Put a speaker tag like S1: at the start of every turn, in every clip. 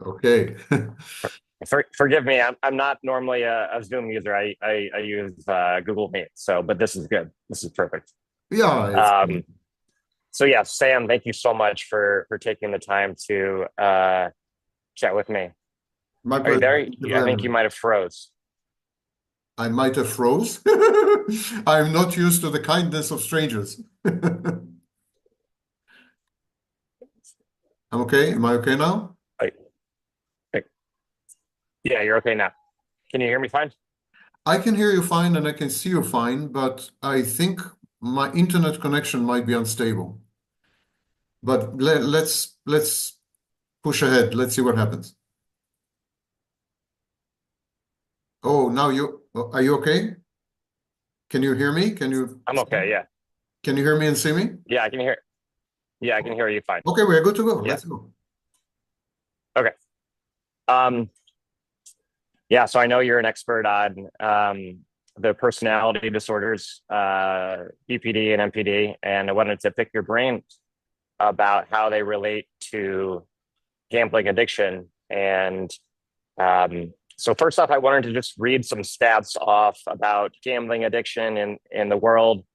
S1: Okay.
S2: Forgive me, I'm not normally a Zoom user. I use Google Meet, but this is good. This is perfect.
S1: Yeah, it's
S2: Um, so yeah, Sam, thank you so much for taking the time to chat with me.
S1: my
S2: Are you
S1: pleasure.
S2: there?
S1: Thank you for
S2: I
S1: having
S2: think you
S1: me.
S2: might have froze.
S1: I might have froze. I'm not used to the kindness of strangers. I'm okay. Am I okay now?
S2: Like, like, yeah, you're okay now. Can you hear me fine?
S1: I can hear you fine and I can see you fine, but I think my internet connection might be unstable. But let's push ahead. Let's see what happens. Oh, now are you okay? Can you hear me?
S2: I'm okay. Yeah,
S1: Can you hear me and see me?
S2: yeah, I can hear. Yeah, I can hear you fine.
S1: Okay, we're good to go.
S2: Yeah.
S1: Let's go.
S2: Okay. Um, yeah, so I know you're an expert on the personality disorders, BPD and MPD, and I wanted to pick your brain about how they relate to gambling addiction. And so, first off, I wanted to just read some stats off about gambling addiction in the world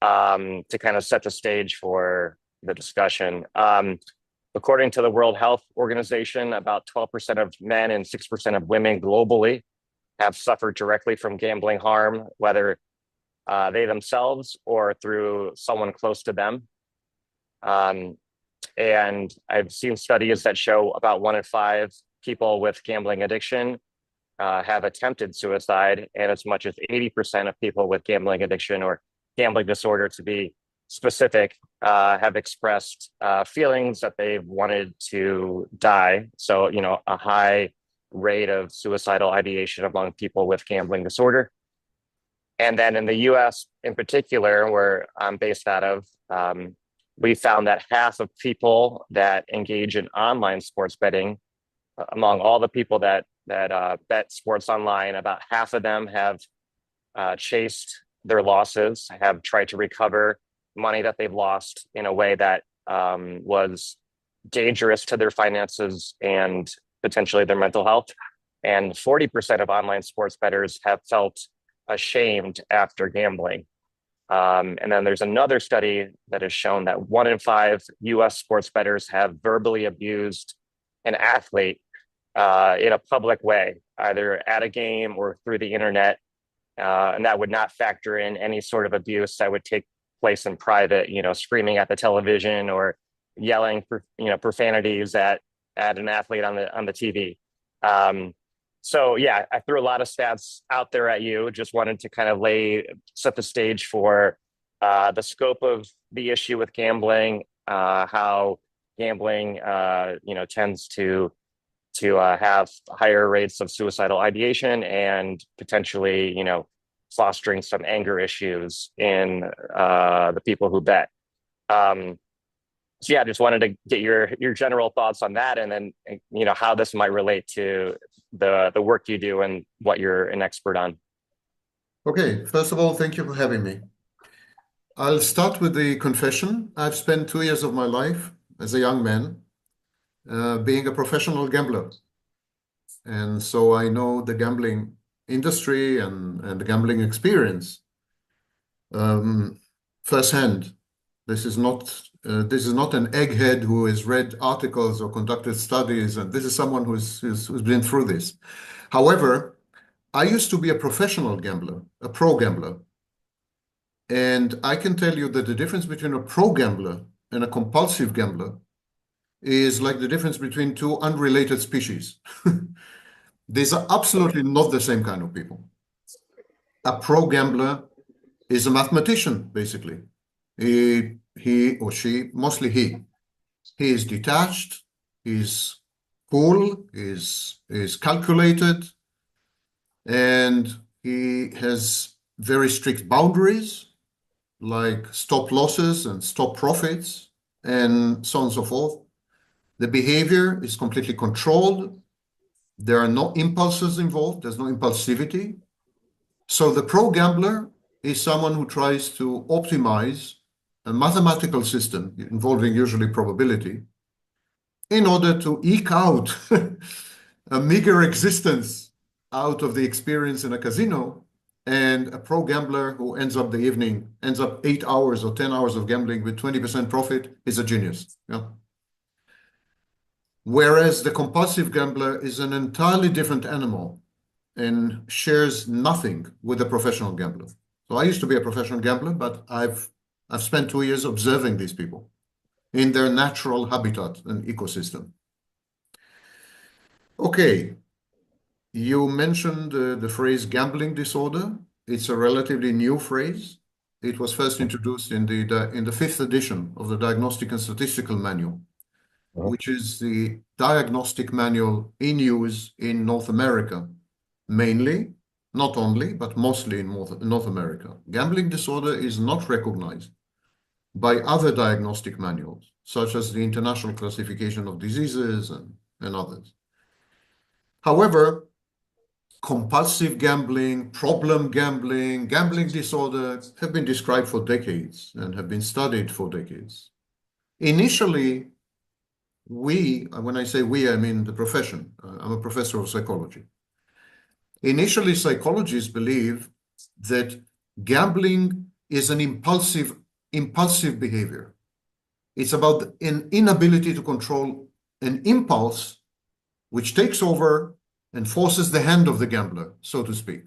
S2: to kind of set the stage for the discussion. According to the World Health Organization, about 12% of men and 6% of women globally have suffered directly from gambling harm, whether they themselves or through someone close to them. Um, and I've seen studies that show about 1 in 5 people with gambling addiction have attempted suicide, and as much as 80% of people with gambling addiction or gambling disorder, to be specific, have expressed feelings that they've wanted to die. So, a high rate of suicidal ideation among people with gambling disorder. And then in the US in particular, where I'm based out of, we found that half of people that engage in online sports betting, among all the people that bet sports online, about half of them have chased their losses, have tried to recover money that they've lost in a way that was dangerous to their finances and potentially their mental health. And 40% of online sports bettors have felt ashamed after gambling. And then there's another study that has shown that 1 in 5 US sports bettors have verbally abused an athlete in a public way, either at a game or through the internet. And that would not factor in any sort of abuse that would take place in private, screaming at the television or yelling, profanities at an athlete on the TV. So yeah, I threw a lot of stats out there at you. Just wanted to kind of set the stage for the scope of the issue with gambling, how gambling, tends to have higher rates of suicidal ideation and potentially, fostering some anger issues in the people who bet. Um, so yeah, I just wanted to get your general thoughts on that, and then how this might relate to the work you do and what you're an expert on.
S1: Okay, first of all, thank you for having me. I'll start with the confession. I've spent 2 years of my life as a young man being a professional gambler. And so I know the gambling industry and the gambling experience um, firsthand. This is not an egghead who has read articles or conducted studies, and this is someone who's been through this. However, I used to be a professional gambler, a pro gambler, and I can tell you that the difference between a pro gambler and a compulsive gambler is like the difference between two unrelated species. These are absolutely not the same kind of people. A pro gambler is a mathematician, basically. He or she, mostly he is detached, he's cool, is calculated, and he has very strict boundaries, like stop losses and stop profits, and so on and so forth. The behavior is completely controlled. There are no impulses involved. There's no impulsivity. So the pro gambler is someone who tries to optimize a mathematical system involving usually probability in order to eke out a meager existence out of the experience in a casino. And a pro gambler who ends up 8 hours or 10 hours of gambling with 20% profit is a genius. Yeah. Whereas the compulsive gambler is an entirely different animal and shares nothing with a professional gambler. So I used to be a professional gambler, but I've spent 2 years observing these people in their natural habitat and ecosystem. Okay, you mentioned the phrase gambling disorder. It's a relatively new phrase. It was first introduced in the fifth edition of the Diagnostic and Statistical Manual, which is the diagnostic manual in use in North America, mainly, not only, but mostly in North America. Gambling disorder is not recognized by other diagnostic manuals, such as the International Classification of Diseases and others. However, compulsive gambling, problem gambling, gambling disorder have been described for decades and have been studied for decades. Initially, when I say we, I mean the profession. I'm a professor of psychology. Initially, psychologists believe that gambling is an impulsive behavior. It's about an inability to control an impulse which takes over and forces the hand of the gambler, so to speak.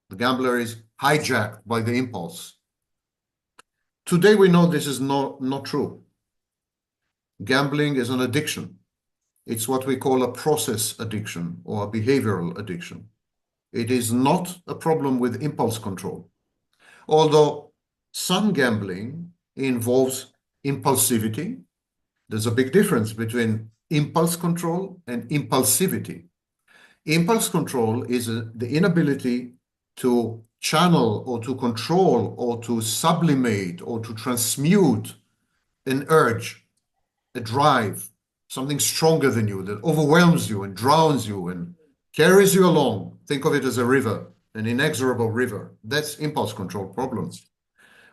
S1: The gambler is hijacked by the impulse. Today, we know this is not true. Gambling is an addiction. It's what we call a process addiction or a behavioral addiction. It is not a problem with impulse control. Although some gambling involves impulsivity, there's a big difference between impulse control and impulsivity. Impulse control is the inability to channel or to control or to sublimate or to transmute an urge, a drive, something stronger than you that overwhelms you and drowns you and carries you along. Think of it as a river, an inexorable river. That's impulse control problems.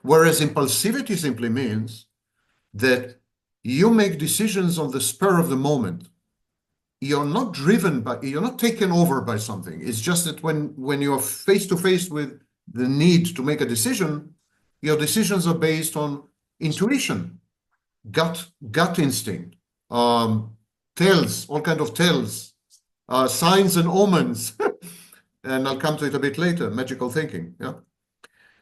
S1: Whereas impulsivity simply means that you make decisions on the spur of the moment. You're not taken over by something. It's just that when you're face to face with the need to make a decision, your decisions are based on intuition, gut instinct, tells, all kind of tells, signs and omens. And I'll come to it a bit later, magical thinking. Yeah.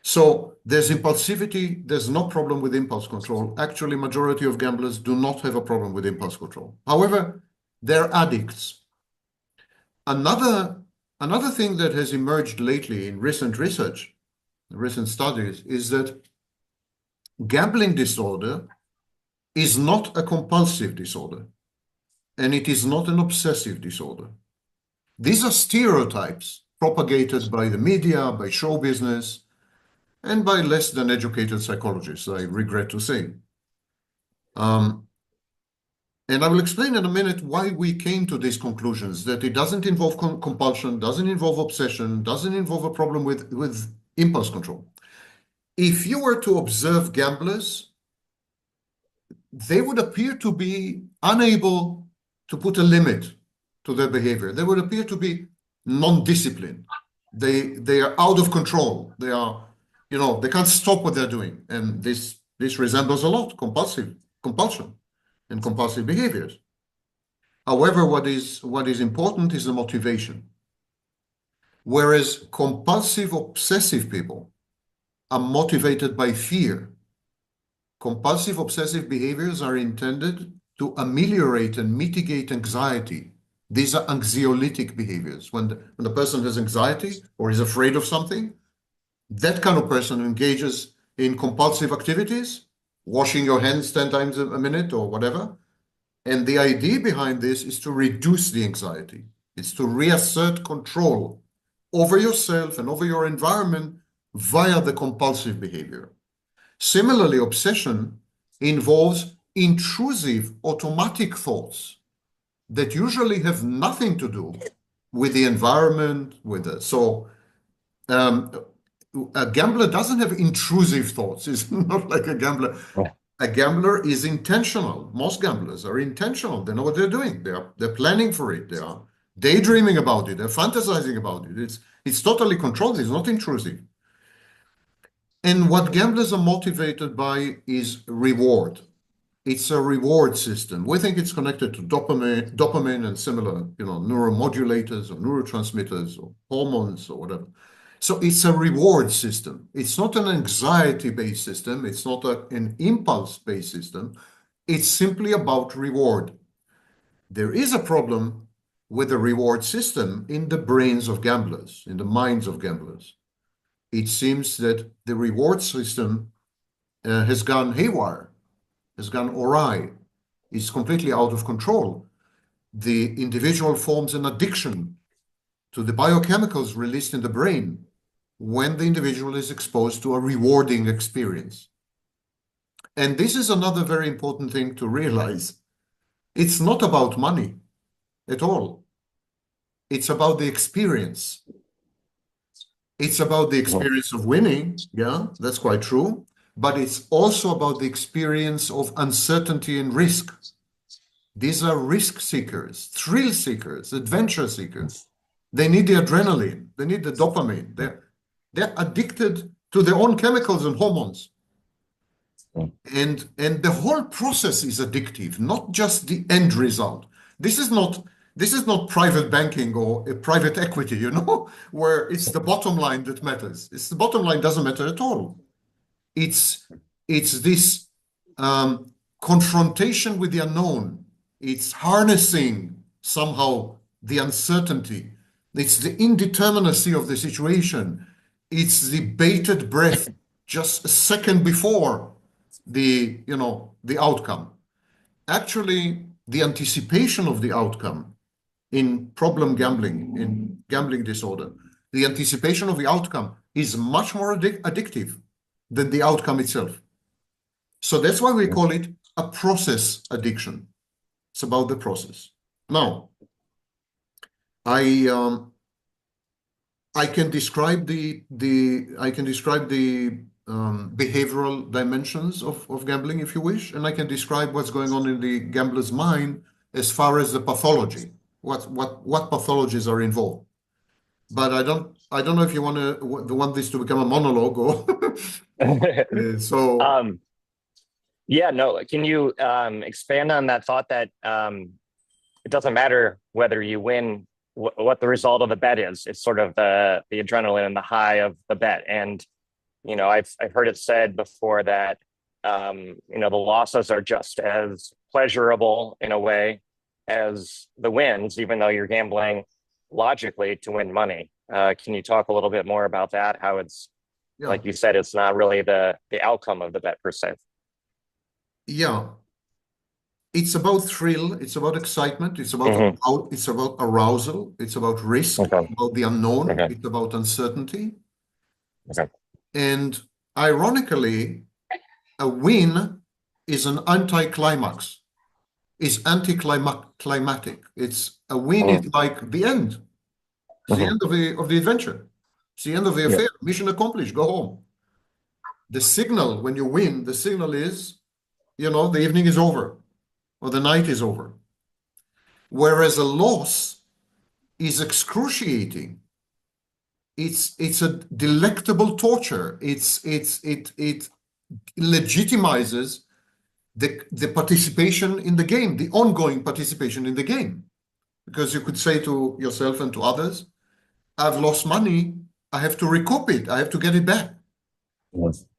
S1: So there's impulsivity, there's no problem with impulse control. Actually, majority of gamblers do not have a problem with impulse control. However, they're addicts. Another thing that has emerged lately in recent research, recent studies, is that gambling disorder is not a compulsive disorder, and it is not an obsessive disorder. These are stereotypes propagated by the media, by show business, and by less than educated psychologists, I regret to say. And I will explain in a minute why we came to these conclusions, that it doesn't involve compulsion, doesn't involve obsession, doesn't involve a problem with impulse control. If you were to observe gamblers, they would appear to be unable to put a limit to their behavior. They would appear to be non-disciplined. They are out of control. They are, they can't stop what they're doing. And this resembles a lot compulsion and compulsive behaviors. However, what is important is the motivation. Whereas compulsive obsessive people are motivated by fear. Compulsive obsessive behaviors are intended to ameliorate and mitigate anxiety. These are anxiolytic behaviors. When the person has anxiety or is afraid of something, that kind of person engages in compulsive activities, washing your hands 10 times a minute or whatever. And the idea behind this is to reduce the anxiety. It's to reassert control over yourself and over your environment via the compulsive behavior. Similarly, obsession involves intrusive automatic thoughts that usually have nothing to do with the environment, a gambler doesn't have intrusive thoughts. It's not like a gambler A gambler is intentional. Most gamblers are intentional. They know what they're doing. They're planning for it. They are daydreaming about it. They're fantasizing about it. It's totally controlled. It's not intrusive. And what gamblers are motivated by is reward. It's a reward system. We think it's connected to dopamine and similar, neuromodulators or neurotransmitters or hormones or whatever. So it's a reward system. It's not an anxiety-based system. It's not an impulse-based system. It's simply about reward. There is a problem with the reward system in the brains of gamblers, in the minds of gamblers. It seems that the reward system has gone haywire, has gone awry, is completely out of control. The individual forms an addiction to the biochemicals released in the brain when the individual is exposed to a rewarding experience. And this is another very important thing to realize. It's not about money at all. It's about the experience. It's about the experience of winning. Yeah, that's quite true. But it's also about the experience of uncertainty and risk. These are risk seekers, thrill seekers, adventure seekers. They need the adrenaline. They need the dopamine. They're addicted to their own chemicals and hormones. And the whole process is addictive, not just the end result. This is not private banking or a private equity, where it's the bottom line that matters. It's the bottom line doesn't matter at all. It's this confrontation with the unknown. It's harnessing somehow the uncertainty. It's the indeterminacy of the situation. It's the bated breath just a second before the outcome. Actually, the anticipation of the outcome in problem gambling, in gambling disorder, the anticipation of the outcome is much more addictive than the outcome itself. So that's why we call it a process addiction. It's about the process. Now, I can describe the behavioral dimensions of gambling, if you wish, and I can describe what's going on in the gambler's mind as far as the pathology, what pathologies are involved. But I don't know if you want this to become a monologue or so.
S2: Yeah, no. Can you expand on that thought that it doesn't matter whether you win, what the result of the bet is. It's sort of the adrenaline and the high of the bet. And I've heard it said before that the losses are just as pleasurable in a way as the wins, even though you're gambling logically to win money. Can you talk a little bit more about that? How it's, like you said, it's not really the outcome of the bet per se.
S1: Yeah. It's about thrill, it's about excitement, it's about arousal, it's about risk, about the unknown, it's about uncertainty. And ironically, a win is an anticlimax, is anticlimactic. It's a win is like the end. It's the end of the adventure. It's the end of the affair. Mission accomplished, go home. The signal when you win, the signal is, the evening is over or the night is over. Whereas a loss is excruciating. It's a delectable torture. It legitimizes the participation in the game, the ongoing participation in the game. Because you could say to yourself and to others, I've lost money, I have to recoup it, I have to get it back.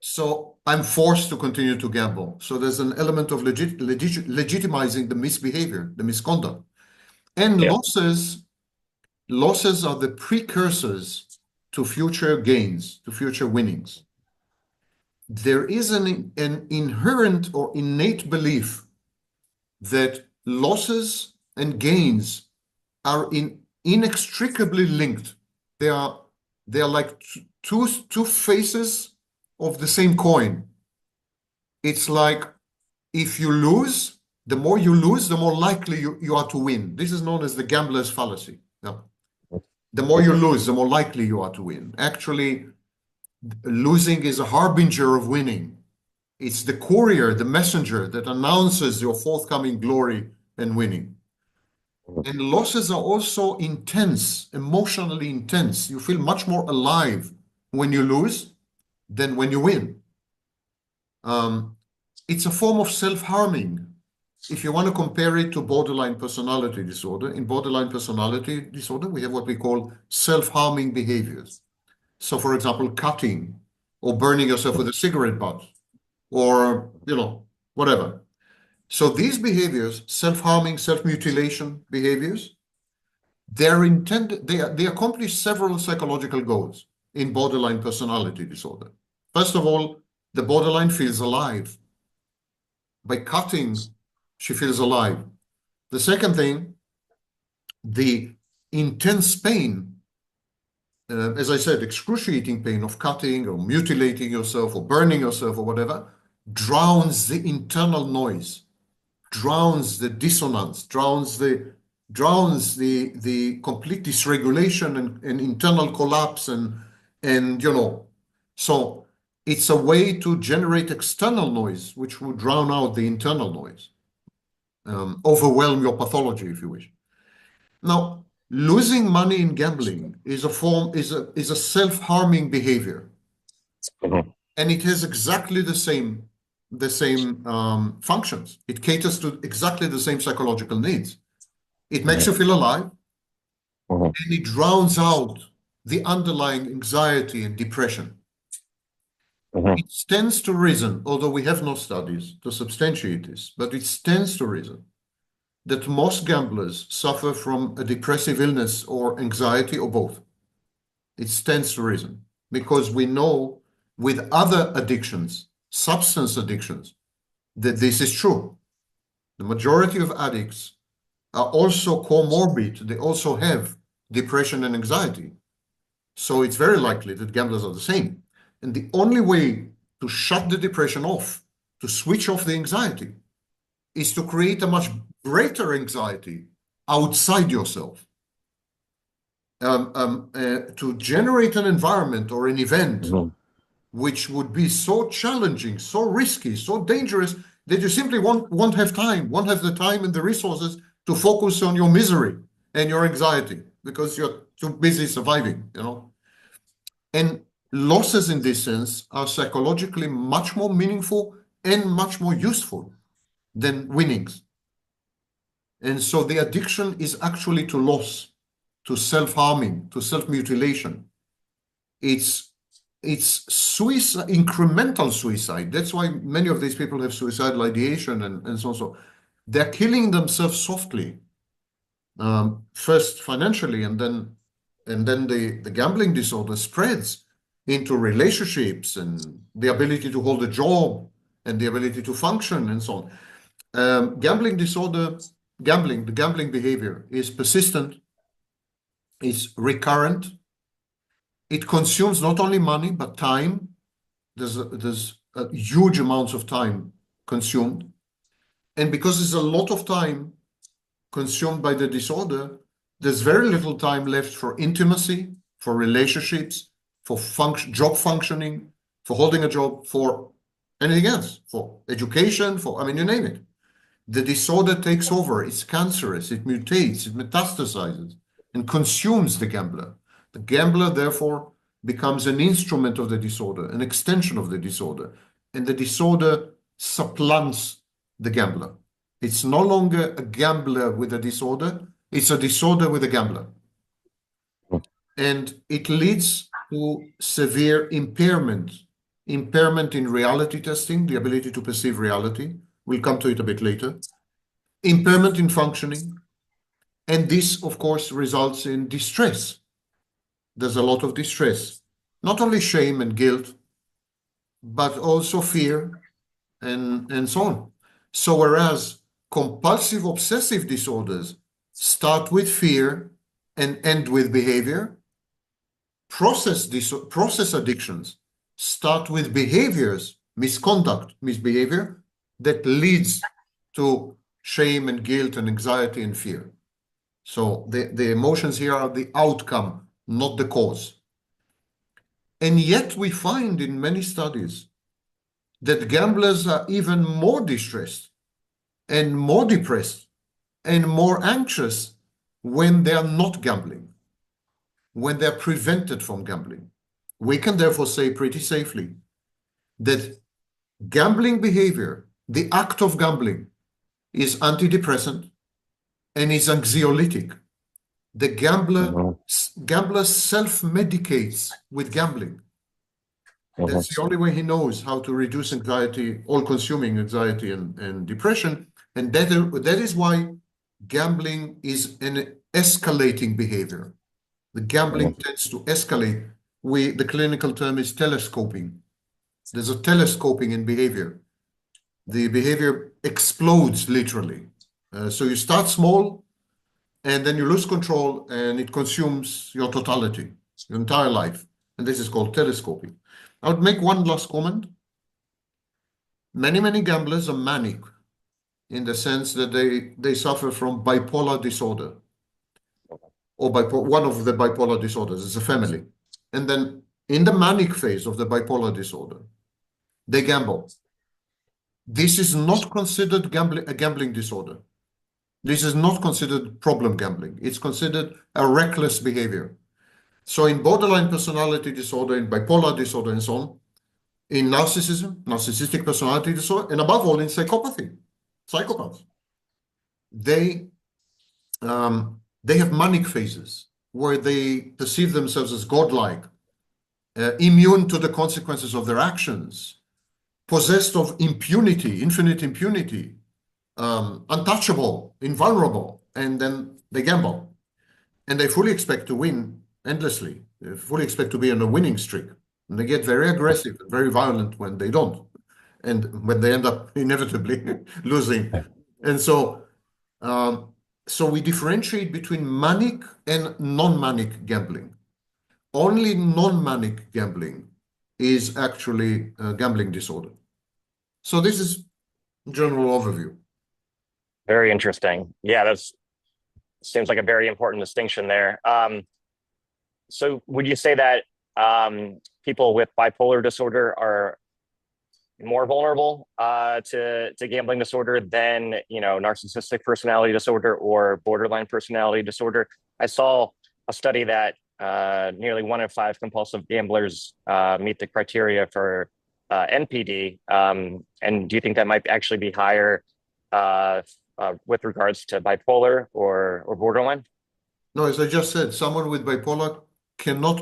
S1: So I'm forced to continue to gamble. So there's an element of legitimizing the misbehavior, the misconduct. And losses are the precursors to future gains, to future winnings. There is an inherent or innate belief that losses and gains are inextricably linked. They are like two faces of the same coin. It's like if you lose, the more you lose, the more likely you are to win. This is known as the gambler's fallacy. Yeah. The more you lose, the more likely you are to win. Actually, losing is a harbinger of winning. It's the courier, the messenger that announces your forthcoming glory and winning. And losses are also intense, emotionally intense. You feel much more alive when you lose than when you win. It's a form of self-harming. If you want to compare it to borderline personality disorder, in borderline personality disorder, we have what we call self-harming behaviors. So, for example, cutting or burning yourself with a cigarette butt or, whatever. So these behaviors, self-harming, self-mutilation behaviors, they accomplish several psychological goals in borderline personality disorder. First of all, the borderline feels alive. By cutting, she feels alive. The second thing, the intense pain, as I said, excruciating pain of cutting or mutilating yourself or burning yourself or whatever, drowns the internal noise, drowns the dissonance, drowns the complete dysregulation and internal collapse and so it's a way to generate external noise which would drown out the internal noise, overwhelm your pathology if you wish. Now, losing money in gambling is a self-harming behavior, and it has exactly the same functions. It caters to exactly the same psychological needs. It makes you feel alive, and it drowns out the underlying anxiety and depression. It stands to reason, although we have no studies to substantiate this, but it stands to reason that most gamblers suffer from a depressive illness or anxiety or both. It stands to reason because we know with other addictions, substance addictions, that this is true. The majority of addicts are also comorbid. They also have depression and anxiety. So it's very likely that gamblers are the same. And the only way to shut the depression off, to switch off the anxiety, is to create a much greater anxiety outside yourself. To generate an environment or an event which would be so challenging, so risky, so dangerous that you simply won't have the time and the resources to focus on your misery and your anxiety because you're too busy surviving, And losses in this sense are psychologically much more meaningful and much more useful than winnings. And so the addiction is actually to loss, to self-harming, to self-mutilation. It's suicide, incremental suicide. That's why many of these people have suicidal ideation and so on. So they're killing themselves softly, first financially, and then the gambling disorder spreads into relationships and the ability to hold a job and the ability to function and so on. Gambling disorder, the gambling behavior is persistent, it's recurrent. It consumes not only money, but time. There's a huge amounts of time consumed. And because there's a lot of time consumed by the disorder, there's very little time left for intimacy, for relationships, for job functioning, for holding a job, for anything else, for education, you name it. The disorder takes over, it's cancerous, it mutates, it metastasizes, and consumes the gambler. The gambler, therefore, becomes an instrument of the disorder, an extension of the disorder, and the disorder supplants the gambler. It's no longer a gambler with a disorder, it's a disorder with a gambler. And it leads to severe impairment in reality testing, the ability to perceive reality. We'll come to it a bit later. Impairment in functioning. And this, of course, results in distress. There's a lot of distress, not only shame and guilt, but also fear and so on. So whereas compulsive obsessive disorders start with fear and end with behavior, process addictions start with behaviors, misbehavior, that leads to shame and guilt and anxiety and fear. So the emotions here are the outcome, not the cause. And yet we find in many studies that gamblers are even more distressed and more depressed and more anxious when they are not gambling, when they're prevented from gambling. We can therefore say pretty safely that gambling behavior, the act of gambling, is antidepressant and is anxiolytic. The gambler self-medicates with gambling. That's the only way he knows how to reduce anxiety, all-consuming anxiety and depression. And that is why gambling is an escalating behavior. The gambling tends to escalate. The clinical term is telescoping. There's a telescoping in behavior. The behavior explodes literally. So you start small, and then you lose control, and it consumes your totality, your entire life. And this is called telescoping. I would make one last comment. Many gamblers are manic in the sense that they suffer from bipolar disorder, or one of the bipolar disorders. It's a family. And then in the manic phase of the bipolar disorder, they gamble. This is not considered a gambling disorder. This is not considered problem gambling. It's considered a reckless behavior. So in borderline personality disorder, in bipolar disorder, and so on, in narcissism, narcissistic personality disorder, and above all in psychopathy, psychopaths, they have manic phases where they perceive themselves as godlike, immune to the consequences of their actions, possessed of impunity, infinite impunity, untouchable, invulnerable, and then they gamble. And they fully expect to win endlessly. They fully expect to be on a winning streak. And they get very aggressive, very violent when they don't, and when they end up inevitably losing. And so we differentiate between manic and non-manic gambling. Only non-manic gambling is actually a gambling disorder. So this is general overview.
S2: Very interesting. Yeah, that seems like a very important distinction there. So would you say that people with bipolar disorder are more vulnerable to gambling disorder than, narcissistic personality disorder or borderline personality disorder? I saw a study that nearly 1 in 5 compulsive gamblers meet the criteria for NPD. And do you think that might actually be higher with regards to bipolar or borderline?
S1: No, as I just said, someone with bipolar cannot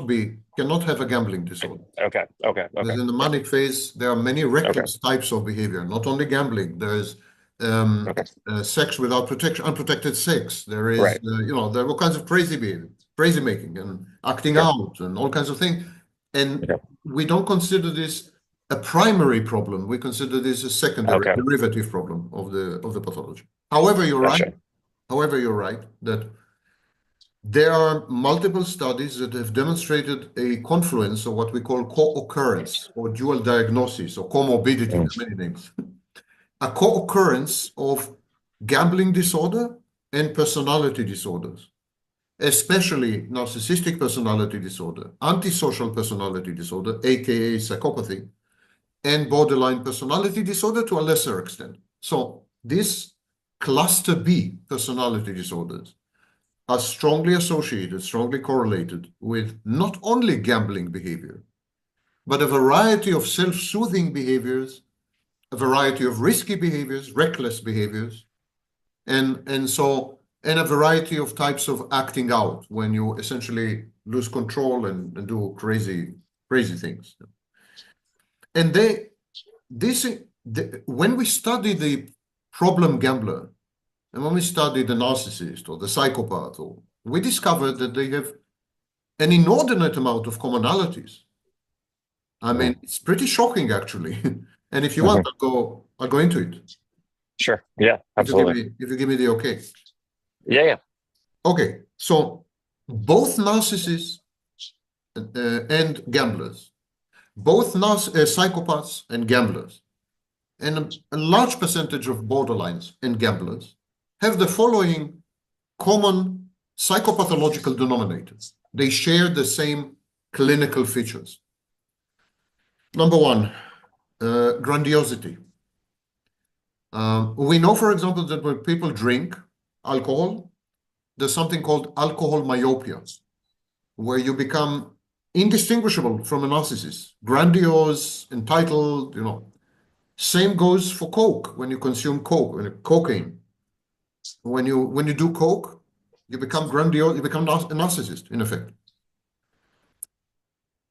S1: have a gambling disorder.
S2: Okay.
S1: Because in the manic phase, there are many reckless types of behavior, not only gambling. There's sex without protection, unprotected sex. There is, there are all kinds of crazy behavior, crazy making and acting out and all kinds of things. And we don't consider this a primary problem. We consider this a secondary derivative problem of the pathology. However, you're right. However, you're right that there are multiple studies that have demonstrated a confluence of what we call co-occurrence or dual diagnosis or comorbidity, many names. A co-occurrence of gambling disorder and personality disorders, especially narcissistic personality disorder, antisocial personality disorder, aka psychopathy, and borderline personality disorder to a lesser extent. So this cluster B personality disorders are strongly associated, strongly correlated with not only gambling behavior, but a variety of self-soothing behaviors, a variety of risky behaviors, reckless behaviors, and a variety of types of acting out when you essentially lose control and do crazy things. And when we study the problem gambler, and when we study the narcissist or the psychopath, we discovered that they have an inordinate amount of commonalities. I mean, it's pretty shocking, actually. And if you want, I'll go into it.
S2: Sure. Yeah, absolutely.
S1: If you give me the okay.
S2: Yeah.
S1: Okay. So both narcissists and gamblers, both psychopaths and gamblers, and a large percentage of borderlines and gamblers have the following common psychopathological denominators. They share the same clinical features. Number one, grandiosity. We know, for example, that when people drink alcohol, there's something called alcohol myopia, where you become indistinguishable from a narcissist, grandiose, entitled, Same goes for coke. When you consume cocaine, when you do coke, you become grandiose, you become a narcissist, in effect.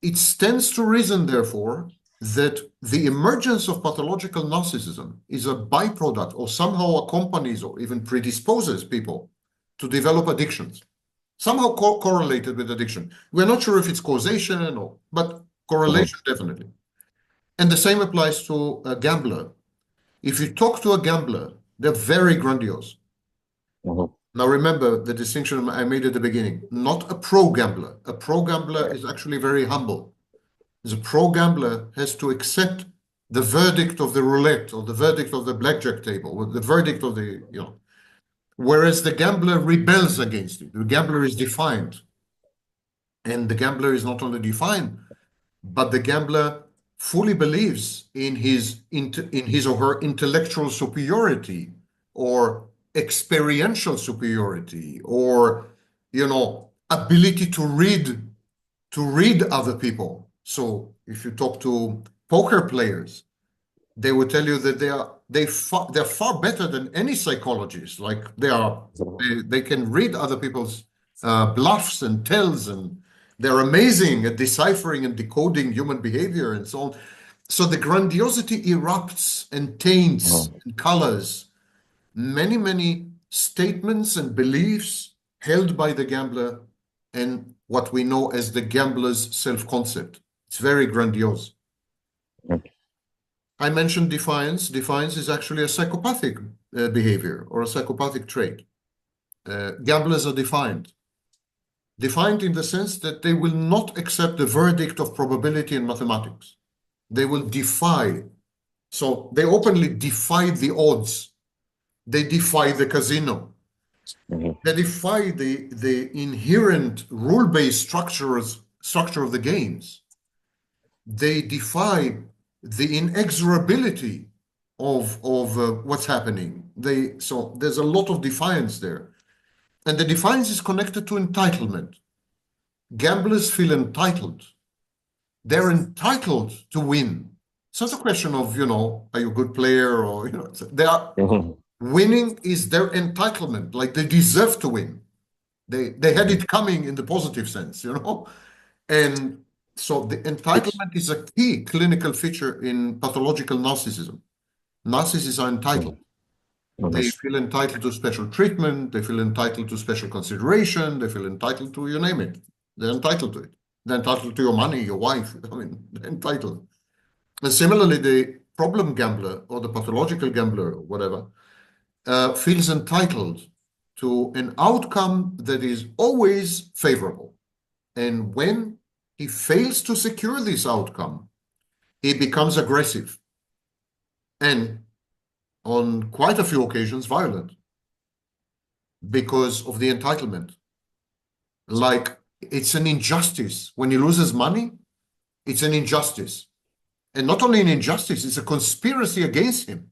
S1: It stands to reason, therefore, that the emergence of pathological narcissism is a byproduct or somehow accompanies or even predisposes people to develop addictions, somehow correlated with addiction. We're not sure if it's causation but correlation definitely. And the same applies to a gambler. If you talk to a gambler, they're very grandiose. Now remember the distinction I made at the beginning, not a pro gambler. A pro gambler is actually very humble. The pro gambler has to accept the verdict of the roulette or the verdict of the blackjack table or the verdict of the, whereas the gambler rebels against it. The gambler is defiant. And the gambler is not only defiant, but the gambler fully believes in his or her intellectual superiority or experiential superiority or ability to read other people. So if you talk to poker players, they will tell you that they're far better than any psychologist. Like they can read other people's bluffs and tells, and they're amazing at deciphering and decoding human behavior and so on. So the grandiosity erupts and taints and colors many, many statements and beliefs held by the gambler and what we know as the gambler's self-concept. It's very grandiose. I mentioned defiance. Defiance is actually a psychopathic behavior or a psychopathic trait. Gamblers are defiant. Defiant in the sense that they will not accept the verdict of probability in mathematics. They will defy. So they openly defy the odds. They defy the casino. They defy the inherent rule-based structure of the games. They defy the inexorability of what's happening. So there's a lot of defiance there. And the defiance is connected to entitlement. Gamblers feel entitled. They're entitled to win. It's not a question of, are you a good player or, they are winning is their entitlement, like they deserve to win. They had it coming in the positive sense, And so the entitlement is a key clinical feature in pathological narcissism. Narcissists are entitled. They feel entitled to special treatment. They feel entitled to special consideration. They feel entitled to, you name it. They're entitled to it. They're entitled to your money, your wife. They're entitled. And similarly, the problem gambler or the pathological gambler or whatever feels entitled to an outcome that is always favorable. And when he fails to secure this outcome, he becomes aggressive and on quite a few occasions violent because of the entitlement. Like it's an injustice. When he loses money, it's an injustice. And not only an injustice, it's a conspiracy against him.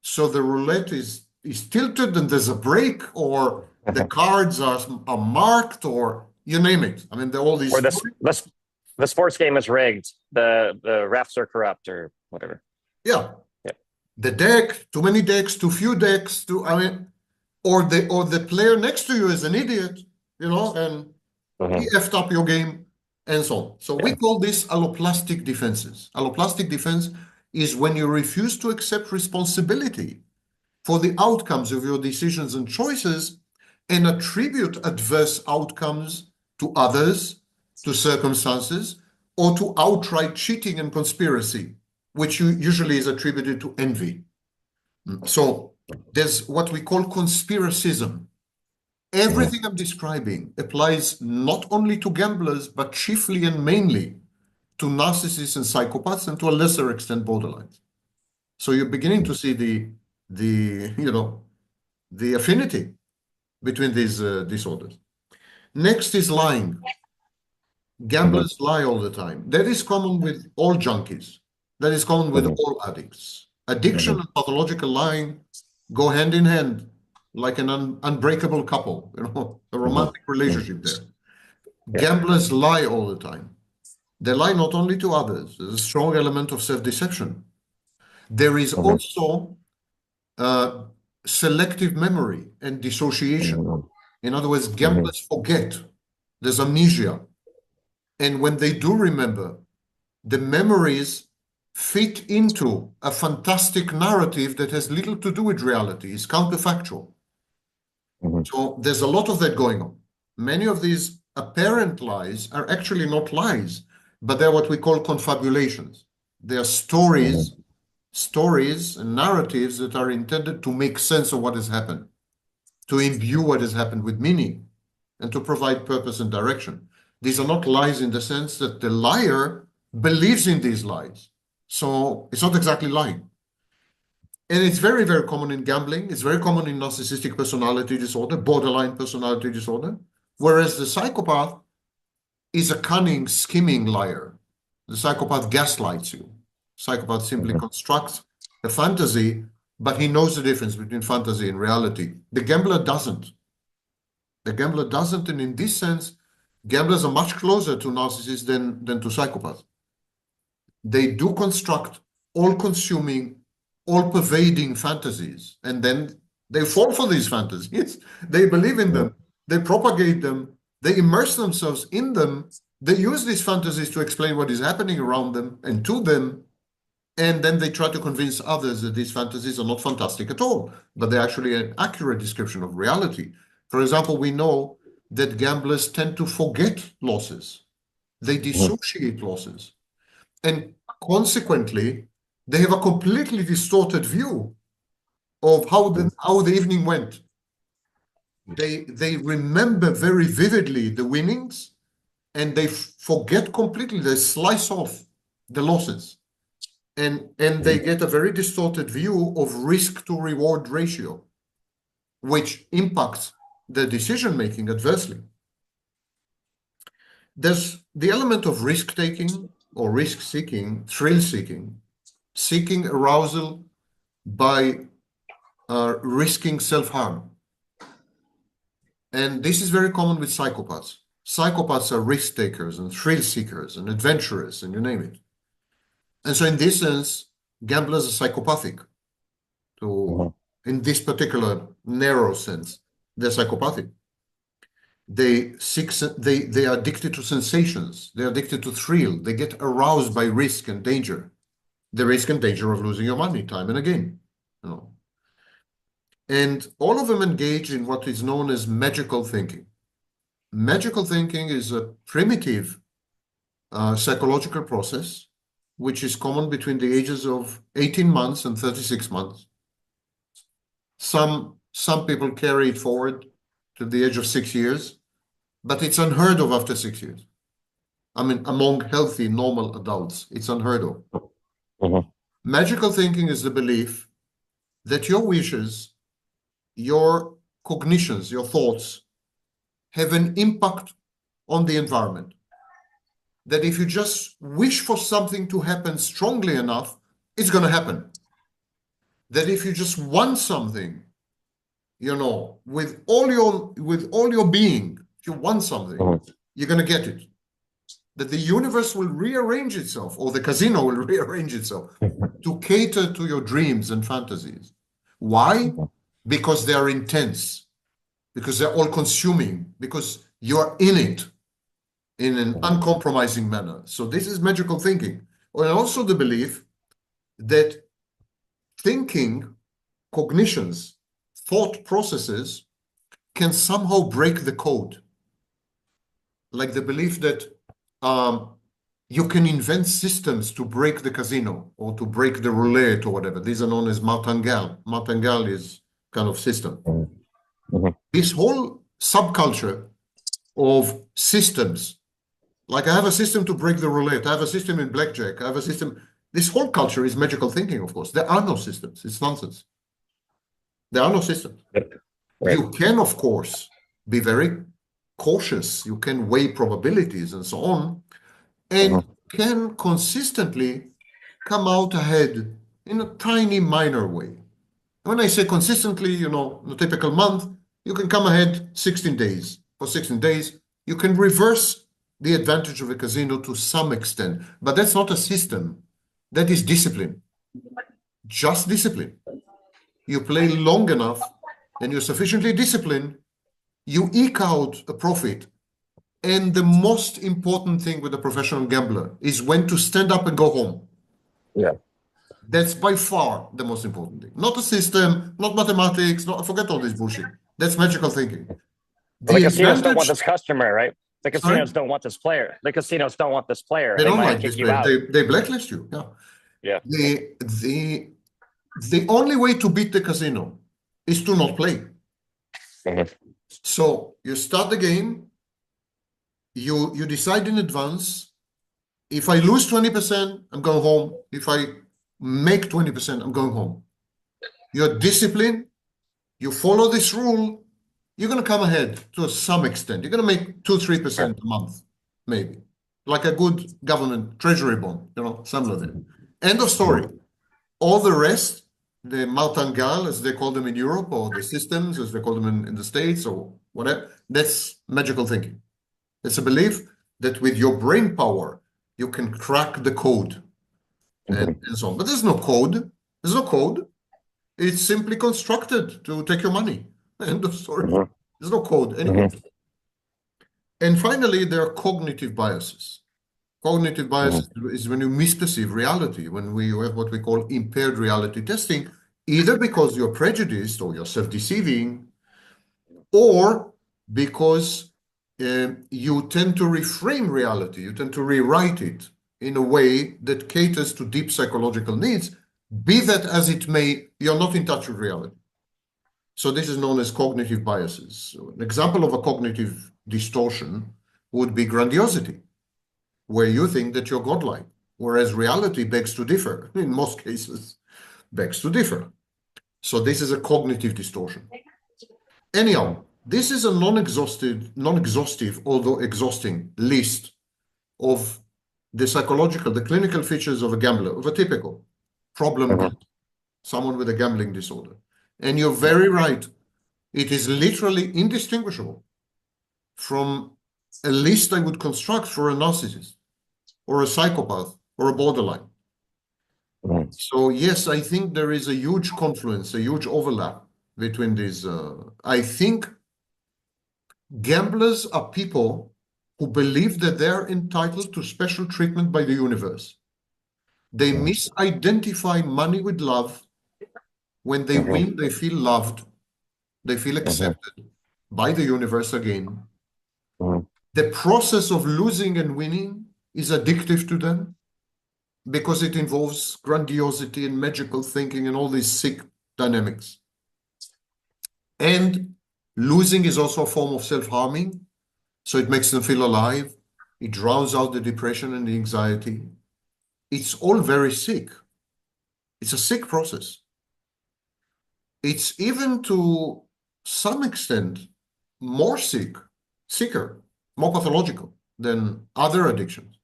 S1: So the roulette is tilted and there's a break or the cards are marked or you name it. I mean, there are all these.
S2: Or the sports game is rigged. The refs are corrupt or whatever.
S1: Yeah. The deck, too many decks, too few decks, or the player next to you is an idiot, and he effed up your game and so on. So we call this alloplastic defenses. Alloplastic defense is when you refuse to accept responsibility for the outcomes of your decisions and choices and attribute adverse outcomes to others, to circumstances, or to outright cheating and conspiracy, which usually is attributed to envy. So there's what we call conspiracism. Everything I'm describing applies not only to gamblers, but chiefly and mainly to narcissists and psychopaths, and to a lesser extent borderlines. So you're beginning to see the affinity between these disorders. Next is lying. Gamblers lie all the time. That is common with all junkies. That is common with all addicts. Addiction and pathological lying go hand in hand, like an unbreakable couple, a romantic relationship there. Gamblers lie all the time. They lie not only to others, there's a strong element of self-deception. There is also selective memory and dissociation. In other words, gamblers forget. There's amnesia. And when they do remember, the memories fit into a fantastic narrative that has little to do with reality. It's counterfactual. So there's a lot of that going on. Many of these apparent lies are actually not lies, but they're what we call confabulations. They are stories and narratives that are intended to make sense of what has happened, to imbue what has happened with meaning, and to provide purpose and direction. These are not lies in the sense that the liar believes in these lies. So it's not exactly lying. And it's very, very common in gambling. It's very common in narcissistic personality disorder, borderline personality disorder, whereas the psychopath is a cunning, scheming liar. The psychopath gaslights you. Psychopath simply constructs a fantasy, but he knows the difference between fantasy and reality. The gambler doesn't. The gambler doesn't, and in this sense, gamblers are much closer to narcissists than to psychopaths. They do construct all-consuming, all-pervading fantasies, and then they fall for these fantasies. They believe in them. They propagate them. They immerse themselves in them. They use these fantasies to explain what is happening around them and to them, and then they try to convince others that these fantasies are not fantastic at all, but they're actually an accurate description of reality. For example, we know that gamblers tend to forget losses. They dissociate losses. And consequently, they have a completely distorted view of how the evening went. They remember very vividly the winnings, and they forget completely. They slice off the losses. And they get a very distorted view of risk to reward ratio, which impacts the decision-making adversely. There's the element of risk-taking or risk-seeking, thrill-seeking, seeking arousal by risking self-harm. And this is very common with psychopaths. Psychopaths are risk-takers and thrill-seekers and adventurers, and you name it. And so in this sense, gamblers are psychopathic. In this particular narrow sense, they're psychopathic. They are addicted to sensations. They're addicted to thrill. They get aroused by risk and danger. The risk and danger of losing your money time and again. And all of them engage in what is known as magical thinking. Magical thinking is a primitive psychological process which is common between the ages of 18 months and 36 months. Some people carry it forward to the age of 6 years, but it's unheard of after 6 years. I mean, among healthy, normal adults, it's unheard of. Magical thinking is the belief that your wishes, your cognitions, your thoughts have an impact on the environment. That if you just wish for something to happen strongly enough, it's going to happen. That if you just want something, with all your being, if you want something, you're going to get it. That the universe will rearrange itself, or the casino will rearrange itself to cater to your dreams and fantasies. Why? Because they are intense, because they're all-consuming, because you're in it in an uncompromising manner. So this is magical thinking. And also the belief that thinking, cognitions, thought processes can somehow break the code. Like the belief that you can invent systems to break the casino or to break the roulette or whatever. These are known as martingale. Martingale is kind of system. This whole subculture of systems, like I have a system to break the roulette, I have a system in blackjack, I have a system. This whole culture is magical thinking, of course. There are no systems. It's nonsense. There are no systems.
S2: Right.
S1: You can, of course, be very cautious. You can weigh probabilities and so on, and can consistently come out ahead in a tiny, minor way. When I say consistently, in a typical month, you can come ahead 16 days. For 16 days, you can reverse the advantage of a casino to some extent, but that's not a system. That is discipline. Just discipline. You play long enough and you're sufficiently disciplined, you eke out a profit. And the most important thing with a professional gambler is when to stand up and go home.
S2: Yeah.
S1: That's by far the most important thing. Not a system, not mathematics, forget all this bullshit. That's magical thinking.
S2: Well, the
S1: The
S2: casinos don't want
S1: advantage,
S2: this customer, right? The
S1: sorry,
S2: casinos don't want this player. The casinos don't want this player.
S1: they
S2: They
S1: don't
S2: might
S1: like this
S2: kick you
S1: player.
S2: out.
S1: They blacklist you. Yeah.
S2: Yeah.
S1: The only way to beat the casino is to not play.
S2: Mhm.
S1: So you start the game, you decide in advance, if I lose 20%, I'm going home. If I make 20%, I'm going home. You're disciplined, you follow this rule, you're going to come ahead to some extent. You're going to make 2-3% a month, maybe. Like a good government treasury bond, some of it. End of story. All the rest, the martingale, as they call them in Europe, or the systems, as they call them in the States, or whatever, that's magical thinking. It's a belief that with your brain power, you can crack the code and so on. But there's no code. There's no code. It's simply constructed to take your money. End of story.
S2: Mhm.
S1: There's no code anywhere. And finally, there are cognitive biases. Cognitive bias is when you misperceive reality, when we have what we call impaired reality testing, either because you're prejudiced or you're self-deceiving, or because you tend to reframe reality, you tend to rewrite it in a way that caters to deep psychological needs, be that as it may, you're not in touch with reality. So this is known as cognitive biases. So an example of a cognitive distortion would be grandiosity, where you think that you're godlike, whereas reality begs to differ, in most cases, begs to differ. So this is a cognitive distortion. Anyhow, this is a non-exhaustive, although exhausting list of the clinical features of a gambler, of a typical problem gambler, someone with a gambling disorder. And you're very right. It is literally indistinguishable from a list I would construct for a narcissist or a psychopath or a borderline. So yes, I think there is a huge confluence, a huge overlap between these. I think gamblers are people who believe that they're entitled to special treatment by the universe. They misidentify money with love. When they win, they feel loved. They feel accepted by the universe again. The process of losing and winning is addictive to them because it involves grandiosity and magical thinking and all these sick dynamics. And losing is also a form of self-harming, so it makes them feel alive. It drowns out the depression and the anxiety. It's all very sick. It's a sick process. It's even to some extent more sicker, more pathological than other addictions.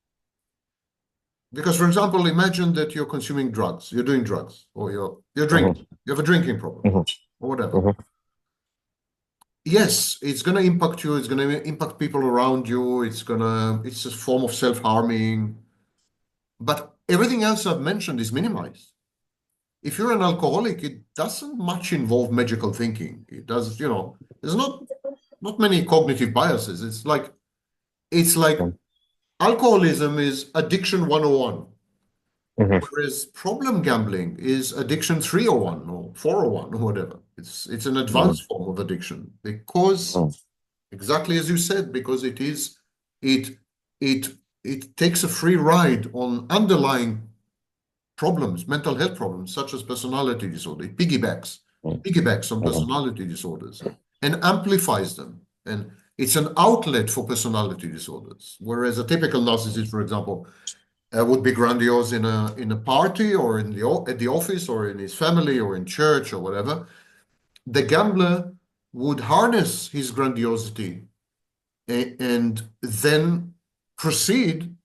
S1: Because, for example, imagine that you're consuming drugs, you're doing drugs, or you're drinking, you have a drinking problem, or whatever. Yes, it's going to impact you, it's going to impact people around you, it's a form of self-harming, but everything else I've mentioned is minimized. If you're an alcoholic, it doesn't much involve magical thinking. It does, there's not many cognitive biases. It's like alcoholism is addiction 101, whereas problem gambling is addiction 301 or 401 or whatever. It's an advanced form of addiction because exactly as you said, because it takes a free ride on underlying problems, mental health problems, such as personality disorder. It piggybacks on personality disorders and amplifies them. And it's an outlet for personality disorders. Whereas a typical narcissist, for example, would be grandiose in a party or at the office or in his family or in church or whatever. The gambler would harness his grandiosity and then proceed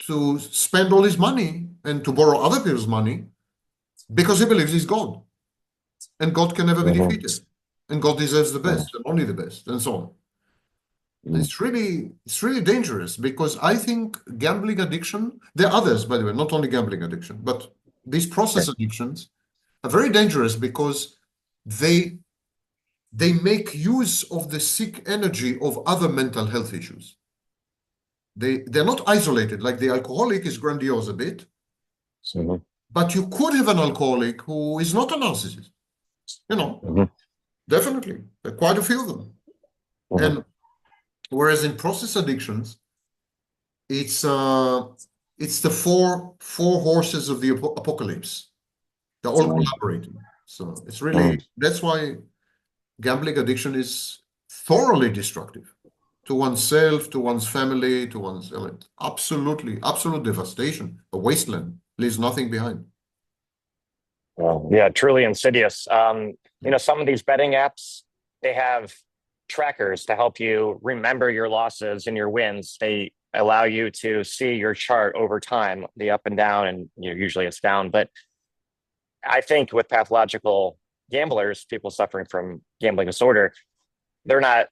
S1: to spend all his money and to borrow other people's money because he believes he's God and God can never be defeated and God deserves the best and only the best and so on. It's really dangerous because I think gambling addiction, there are others, by the way, not only gambling addiction, but these process addictions are very dangerous because they make use of the sick energy of other mental health issues. They're not isolated, like the alcoholic is grandiose a bit, but you could have an alcoholic who is not a narcissist, definitely. There are quite a few of them. And whereas in process addictions, it's the four horses of the apocalypse. They're all collaborating. So it's really, that's why gambling addiction is thoroughly destructive to oneself, to one's family, to one's, absolute devastation. A wasteland leaves nothing behind.
S2: Yeah, truly insidious. Some of these betting apps, they have trackers to help you remember your losses and your wins. They allow you to see your chart over time, the up and down, and usually it's down. But I think with pathological gamblers, people suffering from gambling disorder, they're not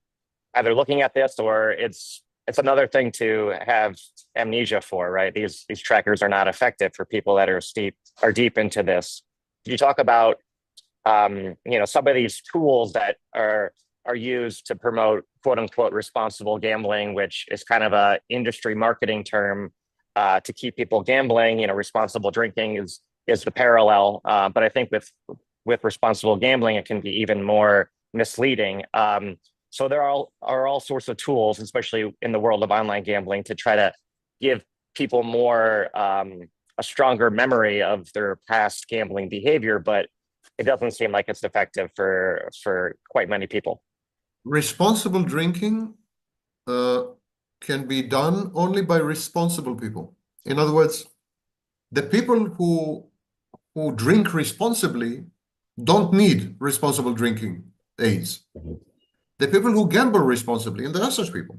S2: either looking at this or it's another thing to have amnesia for, right? These trackers are not effective for people that are deep into this. Can you talk about some of these tools that are used to promote quote unquote responsible gambling, which is kind of a industry marketing term to keep people gambling? Responsible drinking is the parallel, but I think with responsible gambling, it can be even more misleading. So there are all sorts of tools, especially in the world of online gambling, to try to give people more a stronger memory of their past gambling behavior, but it doesn't seem like it's effective for quite many people.
S1: Responsible drinking can be done only by responsible people. In other words, the people who drink responsibly don't need responsible drinking aids. The people who gamble responsibly, and there are such people,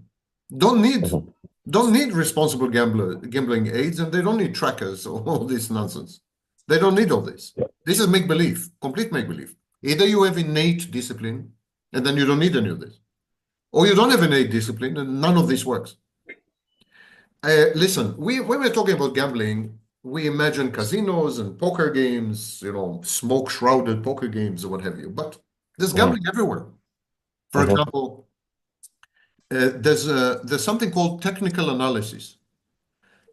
S1: don't need responsible gambling aids, and they don't need trackers or all this nonsense. They don't need all this. This is make-believe, complete make-believe. Either you have innate discipline, and then you don't need any of this, or you don't have innate discipline, and none of this works. Listen, when we're talking about gambling, we imagine casinos and poker games, smoke-shrouded poker games or what have you, but there's gambling everywhere. For example, there's something called technical analysis.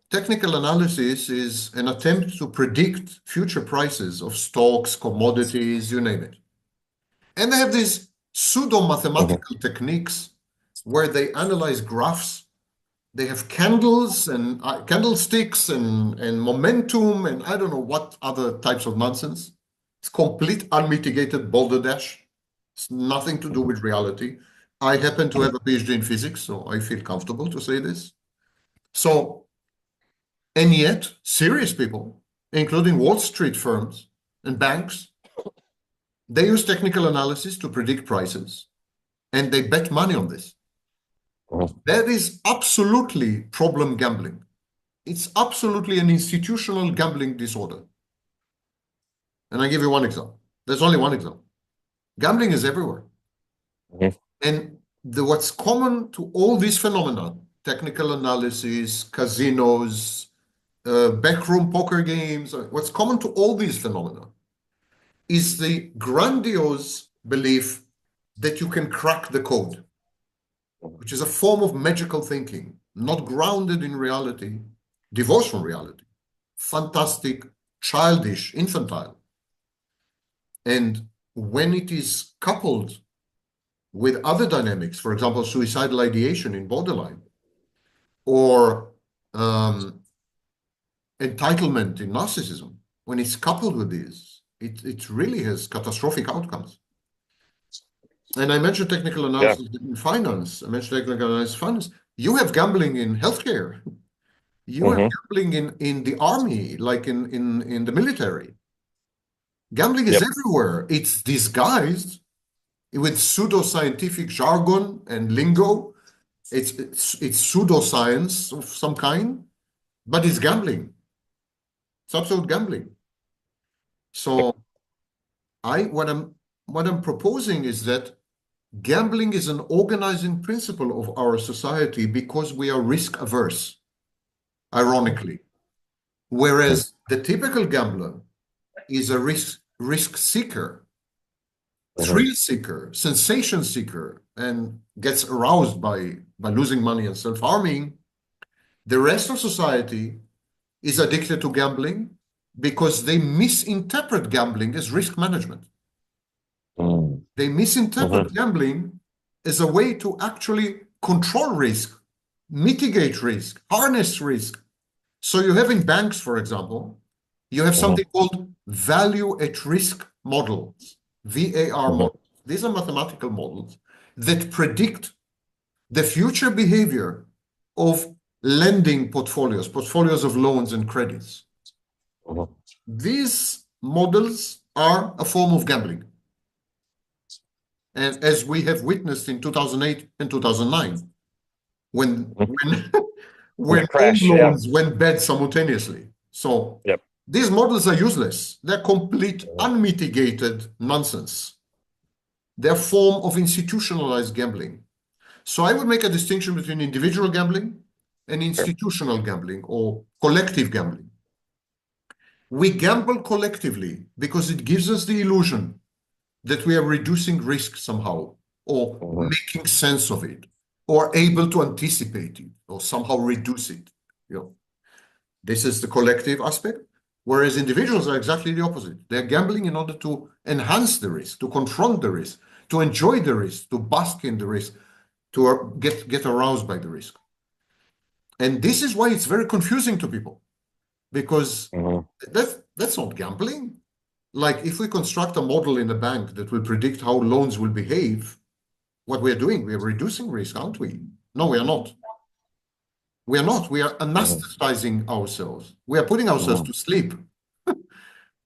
S1: Technical analysis is an attempt to predict future prices of stocks, commodities, you name it. And they have these pseudo-mathematical techniques where they analyze graphs. They have candles and candlesticks and momentum and I don't know what other types of nonsense. It's complete unmitigated balderdash. It's nothing to do with reality. I happen to have a PhD in physics, so I feel comfortable to say this. And yet, serious people, including Wall Street firms and banks, they use technical analysis to predict prices, and they bet money on this. That is absolutely problem gambling. It's absolutely an institutional gambling disorder. And I give you one example. There's only one example. Gambling is everywhere. And what's common to all these phenomena, technical analysis, casinos, backroom poker games, what's common to all these phenomena is the grandiose belief that you can crack the code, which is a form of magical thinking, not grounded in reality, divorced from reality, fantastic, childish, infantile. And when it is coupled with other dynamics, for example, suicidal ideation in borderline, or entitlement in narcissism, when it's coupled with these, it really has catastrophic outcomes. And I mentioned technical analysis in finance. I mentioned technical analysis in finance. You have gambling in healthcare. You have gambling in the army, like in the military. Gambling is everywhere. It's disguised with pseudoscientific jargon and lingo. It's pseudoscience of some kind, but it's gambling. It's absolute gambling. So what I'm proposing is that gambling is an organizing principle of our society because we are risk averse, ironically. Whereas the typical gambler is a risk seeker, thrill seeker, sensation seeker, and gets aroused by losing money and self-harming. The rest of society is addicted to gambling because they misinterpret gambling as risk management. They misinterpret gambling as a way to actually control risk, mitigate risk, harness risk. So you have in banks, for example, you have something called value at risk models, VAR models. These are mathematical models that predict the future behavior of lending portfolios, portfolios of loans and credits. These models are a form of gambling. And as we have witnessed in 2008 and 2009, when
S2: crash,
S1: all loans went bad simultaneously. So these models are useless. They're complete, unmitigated nonsense. They're a form of institutionalized gambling. So I would make a distinction between individual gambling and institutional gambling or collective gambling. We gamble collectively because it gives us the illusion that we are reducing risk somehow, or making sense of it, or able to anticipate it, or somehow reduce it. This is the collective aspect, whereas individuals are exactly the opposite. They're gambling in order to enhance the risk, to confront the risk, to enjoy the risk, to bask in the risk, to get aroused by the risk. And this is why it's very confusing to people, because that's not gambling. Like if we construct a model in a bank that will predict how loans will behave, what we're doing, we're reducing risk, aren't we? No, we are not. We are not. We are anesthetizing ourselves. We are putting ourselves to sleep.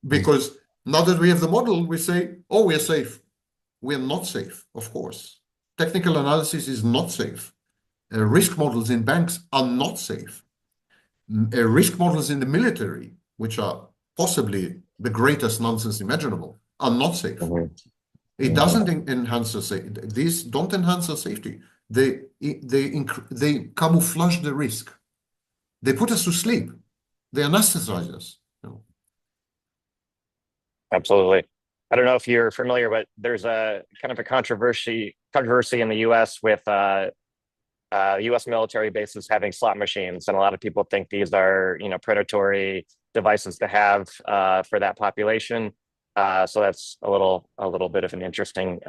S1: Because now that we have the model, we say, oh, we are safe. We are not safe, of course. Technical analysis is not safe. Risk models in banks are not safe. Risk models in the military, which are possibly the greatest nonsense imaginable, are not safe. It doesn't enhance our safety. These don't enhance our safety. They camouflage the risk. They put us to sleep. They anesthetize us.
S2: Absolutely. I don't know if you're familiar, but there's a kind of a controversy in the U.S. with U.S. military bases having slot machines, and a lot of people think these are predatory devices to have for that population. So that's a little bit of an interesting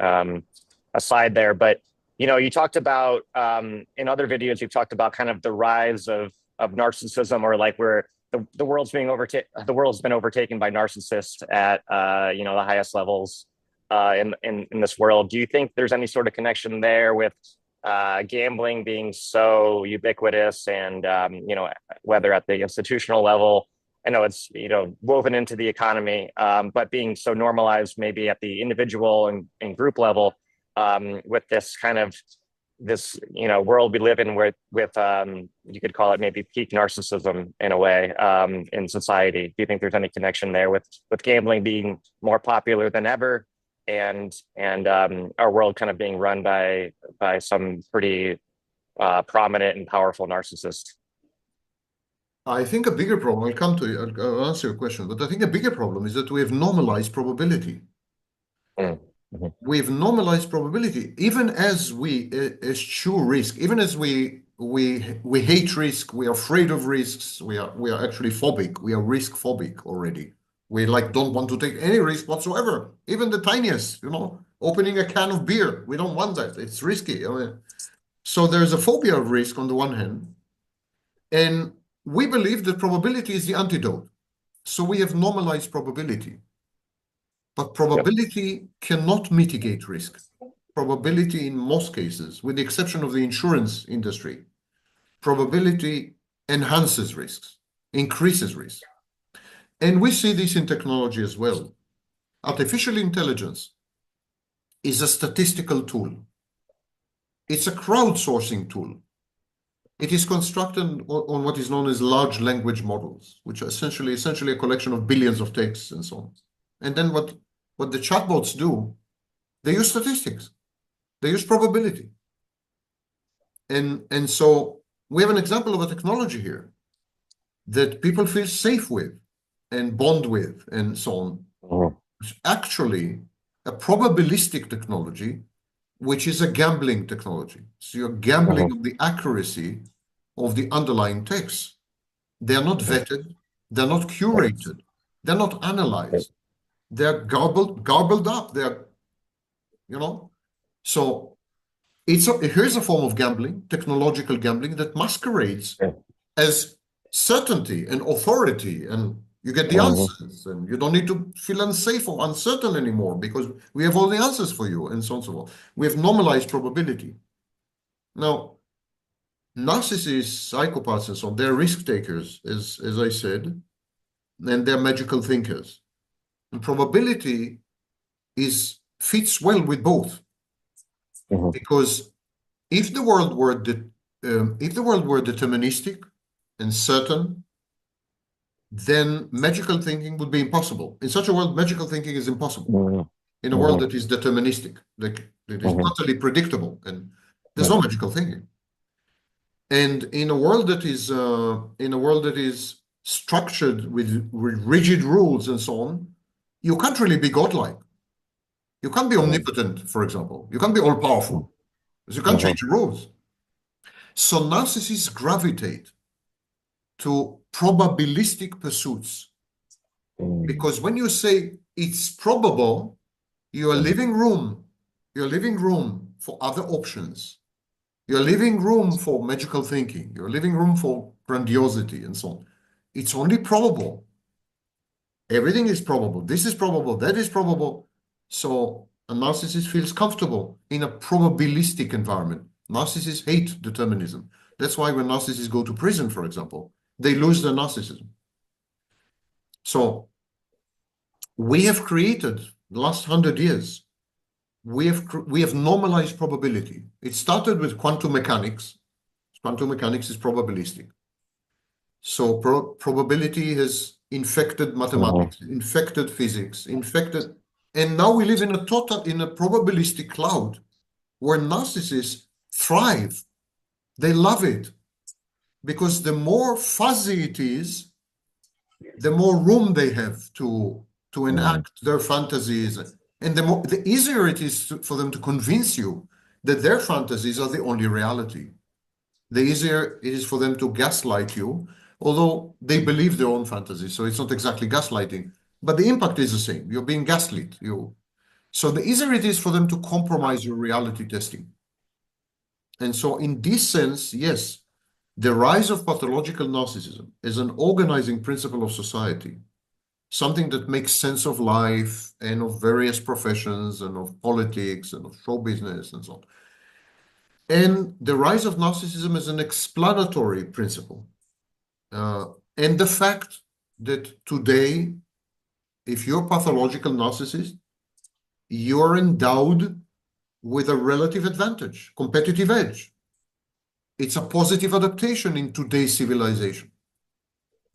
S2: aside there. But you talked about in other videos, you've talked about kind of the rise of narcissism, or like where the world's been overtaken by narcissists at the highest levels in this world. Do you think there's any sort of connection there with gambling being so ubiquitous, and whether at the institutional level? I know it's woven into the economy, but being so normalized maybe at the individual and group level, with this kind of world we live in with you could call it maybe peak narcissism in a way in society. Do you think there's any connection there with gambling being more popular than ever, and our world kind of being run by some pretty prominent and powerful narcissists?
S1: I think a bigger problem, I'll come to it, I'll answer your question, but I think a bigger problem is that we have normalized probability. We've normalized probability, even as we eschew risk, even as we hate risk, we are afraid of risks, we are actually phobic, we are risk phobic already. We don't want to take any risk whatsoever, even the tiniest, opening a can of beer. We don't want that. It's risky. So there's a phobia of risk on the one hand, and we believe that probability is the antidote. So we have normalized probability. But probability cannot mitigate risk. Probability in most cases, with the exception of the insurance industry, probability enhances risks, increases risk. And we see this in technology as well. Artificial intelligence is a statistical tool. It's a crowdsourcing tool. It is constructed on what is known as large language models, which are essentially a collection of billions of texts and so on. And then what the chatbots do, they use statistics, they use probability. And so we have an example of a technology here that people feel safe with and bond with and so on.
S2: Mhm.
S1: It's actually a probabilistic technology, which is a gambling technology. So you're gambling
S2: Mhm.
S1: on the accuracy of the underlying texts. They're not vetted, they're not curated, they're not analyzed, they're garbled up. You know, so here's a form of gambling, technological gambling, that masquerades as certainty and authority, and you get the
S2: Mhm.
S1: answers, and you don't need to feel unsafe or uncertain anymore because we have all the answers for you, and so on and so forth. We have normalized probability. Now, narcissists, psychopaths, and so on, they're risk takers, as I said, and they're magical thinkers. And probability fits well with both,
S2: Mhm.
S1: because if the world were deterministic and certain, then magical thinking would be impossible. In such a world, magical thinking is impossible.
S2: Mhm.
S1: In a world
S2: Mhm.
S1: that is deterministic, like that is
S2: Mhm.
S1: utterly predictable, and there's
S2: Mhm.
S1: no magical thinking. And in a world that is structured with rigid rules and so on, you can't really be godlike. You can't be omnipotent, for example. You can't be all powerful, because you can't
S2: Mhm.
S1: change the rules. So narcissists gravitate to probabilistic pursuits,
S2: Mhm.
S1: because when you say it's probable, you are
S2: Mhm.
S1: leaving room. You're leaving room for other options. You're leaving room for magical thinking. You're leaving room for grandiosity and so on. It's only probable. Everything is probable. This is probable. That is probable. So a narcissist feels comfortable in a probabilistic environment. Narcissists hate determinism. That's why when narcissists go to prison, for example, they lose their narcissism. So we have created the last 100 years. We have normalized probability. It started with quantum mechanics. Quantum mechanics is probabilistic. So probability has infected
S2: Mhm.
S1: mathematics, infected physics, and now we live in a probabilistic cloud where narcissists thrive. They love it because the more fuzzy it is, the more room they have to
S2: Mhm.
S1: enact their fantasies, and the easier it is for them to convince you that their fantasies are the only reality. The easier it is for them to gaslight you, although they believe their own fantasies, so it's not exactly gaslighting, but the impact is the same. You're being gaslit. So the easier it is for them to compromise your reality testing. And so in this sense, yes, the rise of pathological narcissism is an organizing principle of society, something that makes sense of life and of various professions and of politics and of show business and so on. And the rise of narcissism is an explanatory principle. Uh, and the fact that today, if you're a pathological narcissist, you're endowed with a relative advantage, competitive edge. It's a positive adaptation in today's civilization.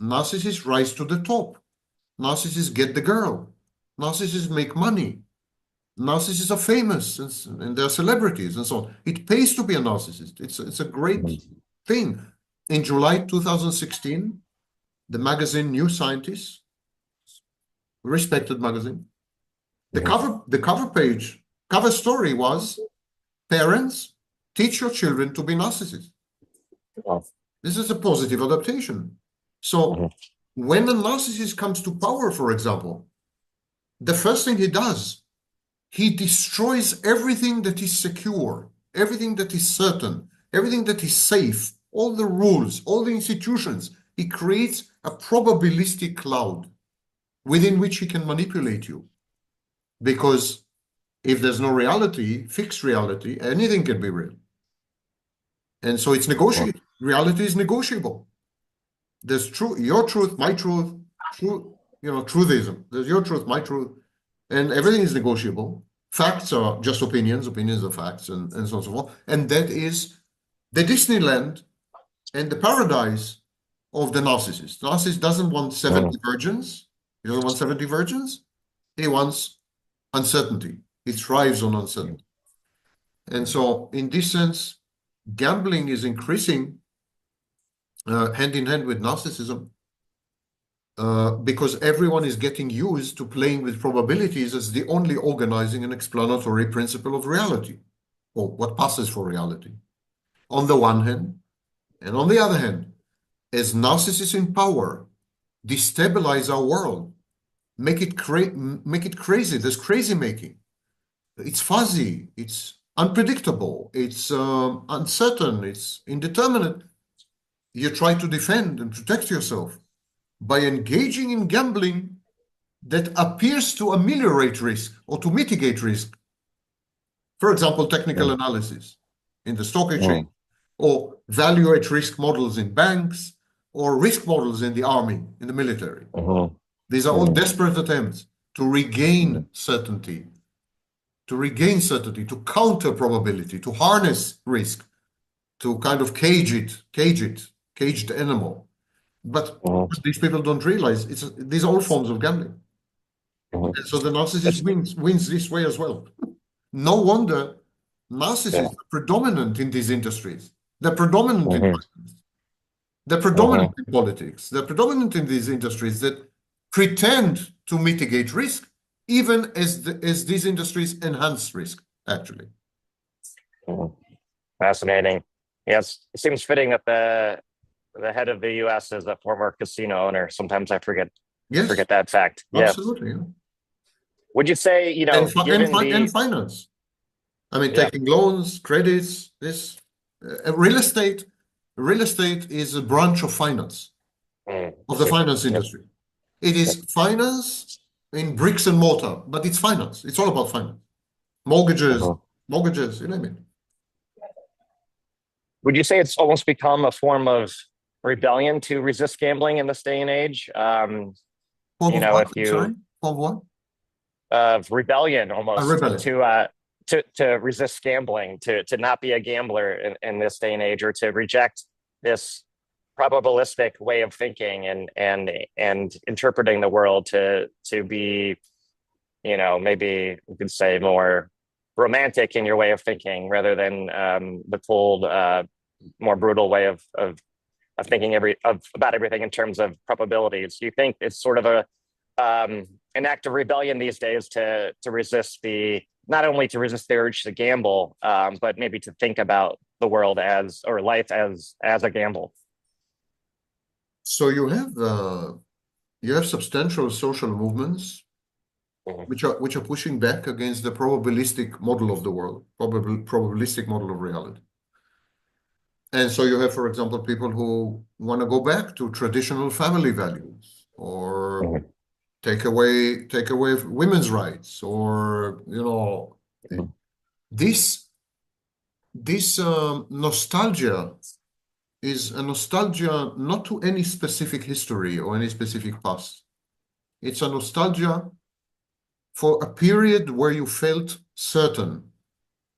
S1: Narcissists rise to the top. Narcissists get the girl. Narcissists make money. Narcissists are famous and they're celebrities and so on. It pays to be a narcissist. It's a great
S2: Mhm.
S1: thing. In July 2016, the magazine New Scientist, respected magazine, the cover story was, parents, teach your children to be narcissists.
S2: Mhm.
S1: This is a positive adaptation. So
S2: Mhm.
S1: when a narcissist comes to power, for example, the first thing he does, he destroys everything that is secure, everything that is certain, everything that is safe, all the rules, all the institutions. He creates a probabilistic cloud within which he can manipulate you. Because if there's no reality, fixed reality, anything can be real. And so it's negotiable. Reality is negotiable. There's your truth, my truth, truthism. There's your truth, my truth, and everything is negotiable. Facts are just opinions, opinions are facts, and so on and so forth. And that is the Disneyland and the paradise of the narcissist. The narcissist doesn't want 70 virgins. He doesn't want 70 virgins. He wants uncertainty. He thrives on uncertainty. And so in this sense, gambling is increasing hand in hand with narcissism because everyone is getting used to playing with probabilities as the only organizing and explanatory principle of reality, or what passes for reality, on the one hand. And on the other hand, as narcissists in power destabilize our world, make it crazy, there's crazy making. It's fuzzy, it's unpredictable, it's uncertain, it's indeterminate. You try to defend and protect yourself by engaging in gambling that appears to ameliorate risk or to mitigate risk. For example, technical analysis in the stock exchange, or value at risk models in banks, or risk models in the army, in the military. These are all desperate attempts to regain certainty, to counter probability, to harness risk, to kind of cage the animal. But what these people don't realize, these are all forms of gambling. And so the narcissist wins this way as well. No wonder narcissists are predominant in these industries. They're predominant in finance. They're predominant in politics. They're predominant in these industries that pretend to mitigate risk, even as these industries enhance risk, actually.
S2: Fascinating. Yes, it seems fitting that the head of the U.S. is a former casino owner. Sometimes I forget that fact.
S1: Absolutely. Yeah.
S2: Would you say,
S1: and
S2: given
S1: finance? I mean, taking loans, credits, this real estate. Real estate is a branch of finance, of the finance industry. It is finance in bricks and mortar, but it's finance. It's all about finance. Mortgages, you name it.
S2: Would you say it's almost become a form of rebellion to resist gambling in this day and age?
S1: Form of what?
S2: Of rebellion almost
S1: rebellion.
S2: to resist gambling, to not be a gambler in this day and age, or to reject this probabilistic way of thinking and interpreting the world to be, maybe you could say more romantic in your way of thinking rather than the cold, more brutal way of thinking about everything in terms of probabilities. Do you think it's sort of an act of rebellion these days to resist not only to resist the urge to gamble, but maybe to think about the world or life as a gamble?
S1: So you have substantial social movements which are pushing back against the probabilistic model of the world, probabilistic model of reality. And so you have, for example, people who want to go back to traditional family values, or take away women's rights, or this nostalgia is a nostalgia not to any specific history or any specific past. It's a nostalgia for a period where you felt certain,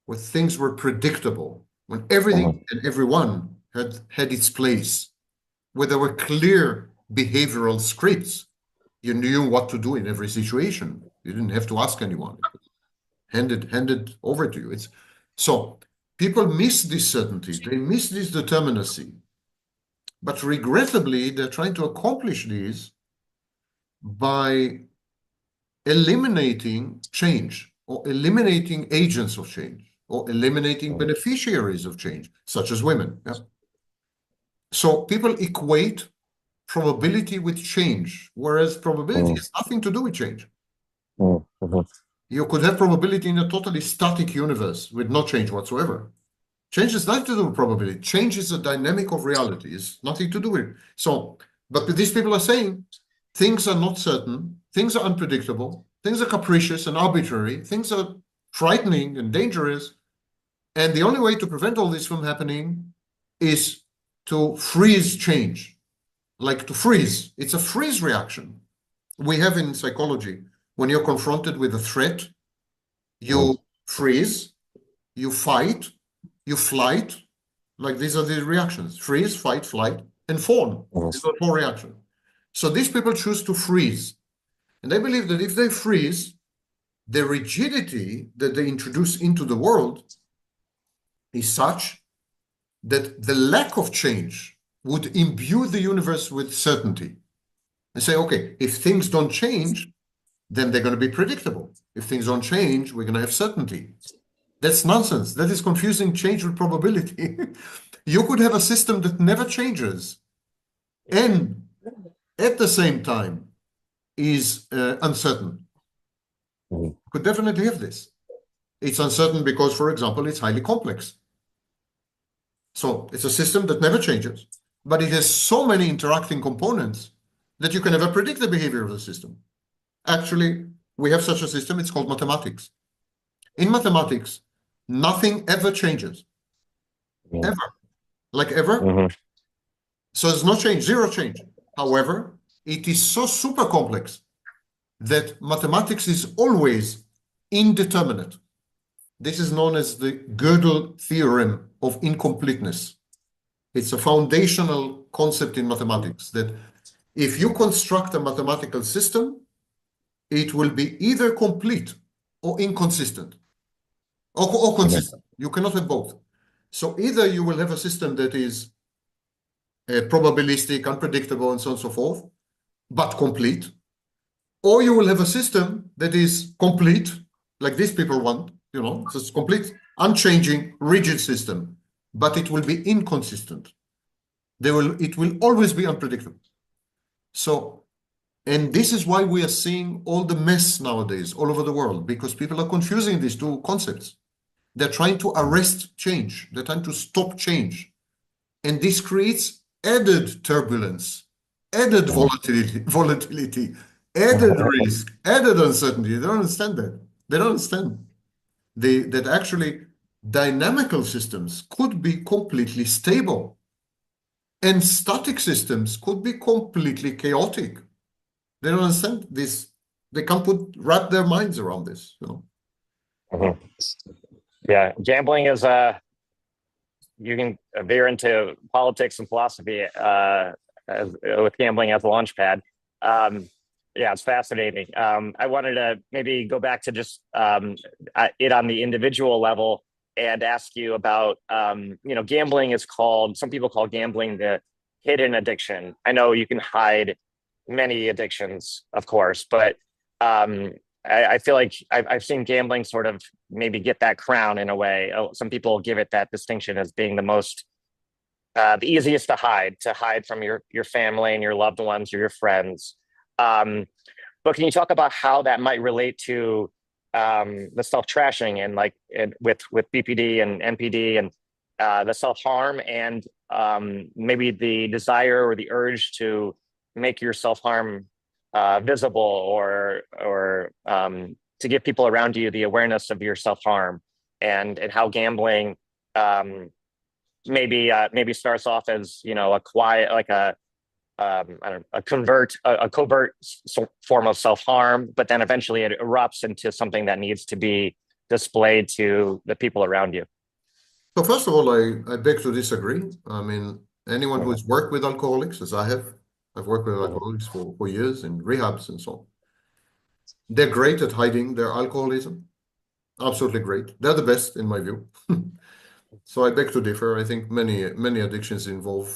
S1: where things were predictable, when everything and everyone had its place, where there were clear behavioral scripts. You knew what to do in every situation. You didn't have to ask anyone. Handed over to you. So people miss this certainty. They miss this determinacy. But regrettably, they're trying to accomplish this by eliminating change, or eliminating agents of change, or eliminating beneficiaries of change, such as women. Yeah? So people equate probability with change, whereas probability has nothing to do with change. You could have probability in a totally static universe with no change whatsoever. Change has nothing to do with probability. Change is a dynamic of reality. It's nothing to do with it. So, but these people are saying things are not certain, things are unpredictable, things are capricious and arbitrary, things are frightening and dangerous. And the only way to prevent all this from happening is to freeze change. Like to freeze. It's a freeze reaction. We have in psychology, when you're confronted with a threat, you freeze, you fight, you flight, Like these are the reactions: freeze, fight, flight, and fawn. These are 4 reactions. So these people choose to freeze. And they believe that if they freeze, the rigidity that they introduce into the world is such that the lack of change would imbue the universe with certainty. And say, okay, if things don't change, then they're going to be predictable. If things don't change, we're going to have certainty. That's nonsense. That is confusing change with probability. You could have a system that never changes and at the same time is uncertain. Could definitely have this. It's uncertain because, for example, it's highly complex. So it's a system that never changes, but it has so many interacting components that you can never predict the behavior of the system. Actually, we have such a system. It's called mathematics. In mathematics, nothing ever changes. Ever. Like ever. So there's no change, zero change. However, it is so super complex that mathematics is always indeterminate. This is known as the Gödel theorem of incompleteness. It's a foundational concept in mathematics that if you construct a mathematical system, it will be either complete or inconsistent or consistent. You cannot have both. So either you will have a system that is probabilistic, unpredictable, and so on and so forth, but complete, or you will have a system that is complete, like these people want, so it's complete, unchanging, rigid system, but it will be inconsistent. It will always be unpredictable. So, and this is why we are seeing all the mess nowadays all over the world, because people are confusing these 2 concepts. They're trying to arrest change. They're trying to stop change. And this creates added turbulence, added volatility, added risk, added uncertainty. They don't understand that. They don't understand that actually dynamical systems could be completely stable and static systems could be completely chaotic. They don't understand this. They can't wrap their minds around this.
S2: Yeah, gambling is you can veer into politics and philosophy with gambling as a launch pad. Yeah, it's fascinating. I wanted to maybe go back to just it on the individual level and ask you about, gambling is called, some people call gambling the hidden addiction. I know you can hide many addictions, of course, but I feel like I've seen gambling sort of maybe get that crown in a way. Some people give it that distinction as being the most, the easiest to hide from your family and your loved ones or your friends. But can you talk about how that might relate to the self-trashing and with BPD and NPD and the self-harm and maybe the desire or the urge to make your self-harm visible or to give people around you the awareness of your self-harm and how gambling maybe starts off as a quiet a covert form of self-harm, but then eventually it erupts into something that needs to be displayed to the people around you.
S1: So first of all, I beg to disagree. I mean, anyone who has worked with alcoholics, as I have, I've worked with alcoholics for years in rehabs and so on. They're great at hiding their alcoholism. Absolutely great. They're the best in my view. So I beg to differ. I think many addictions involve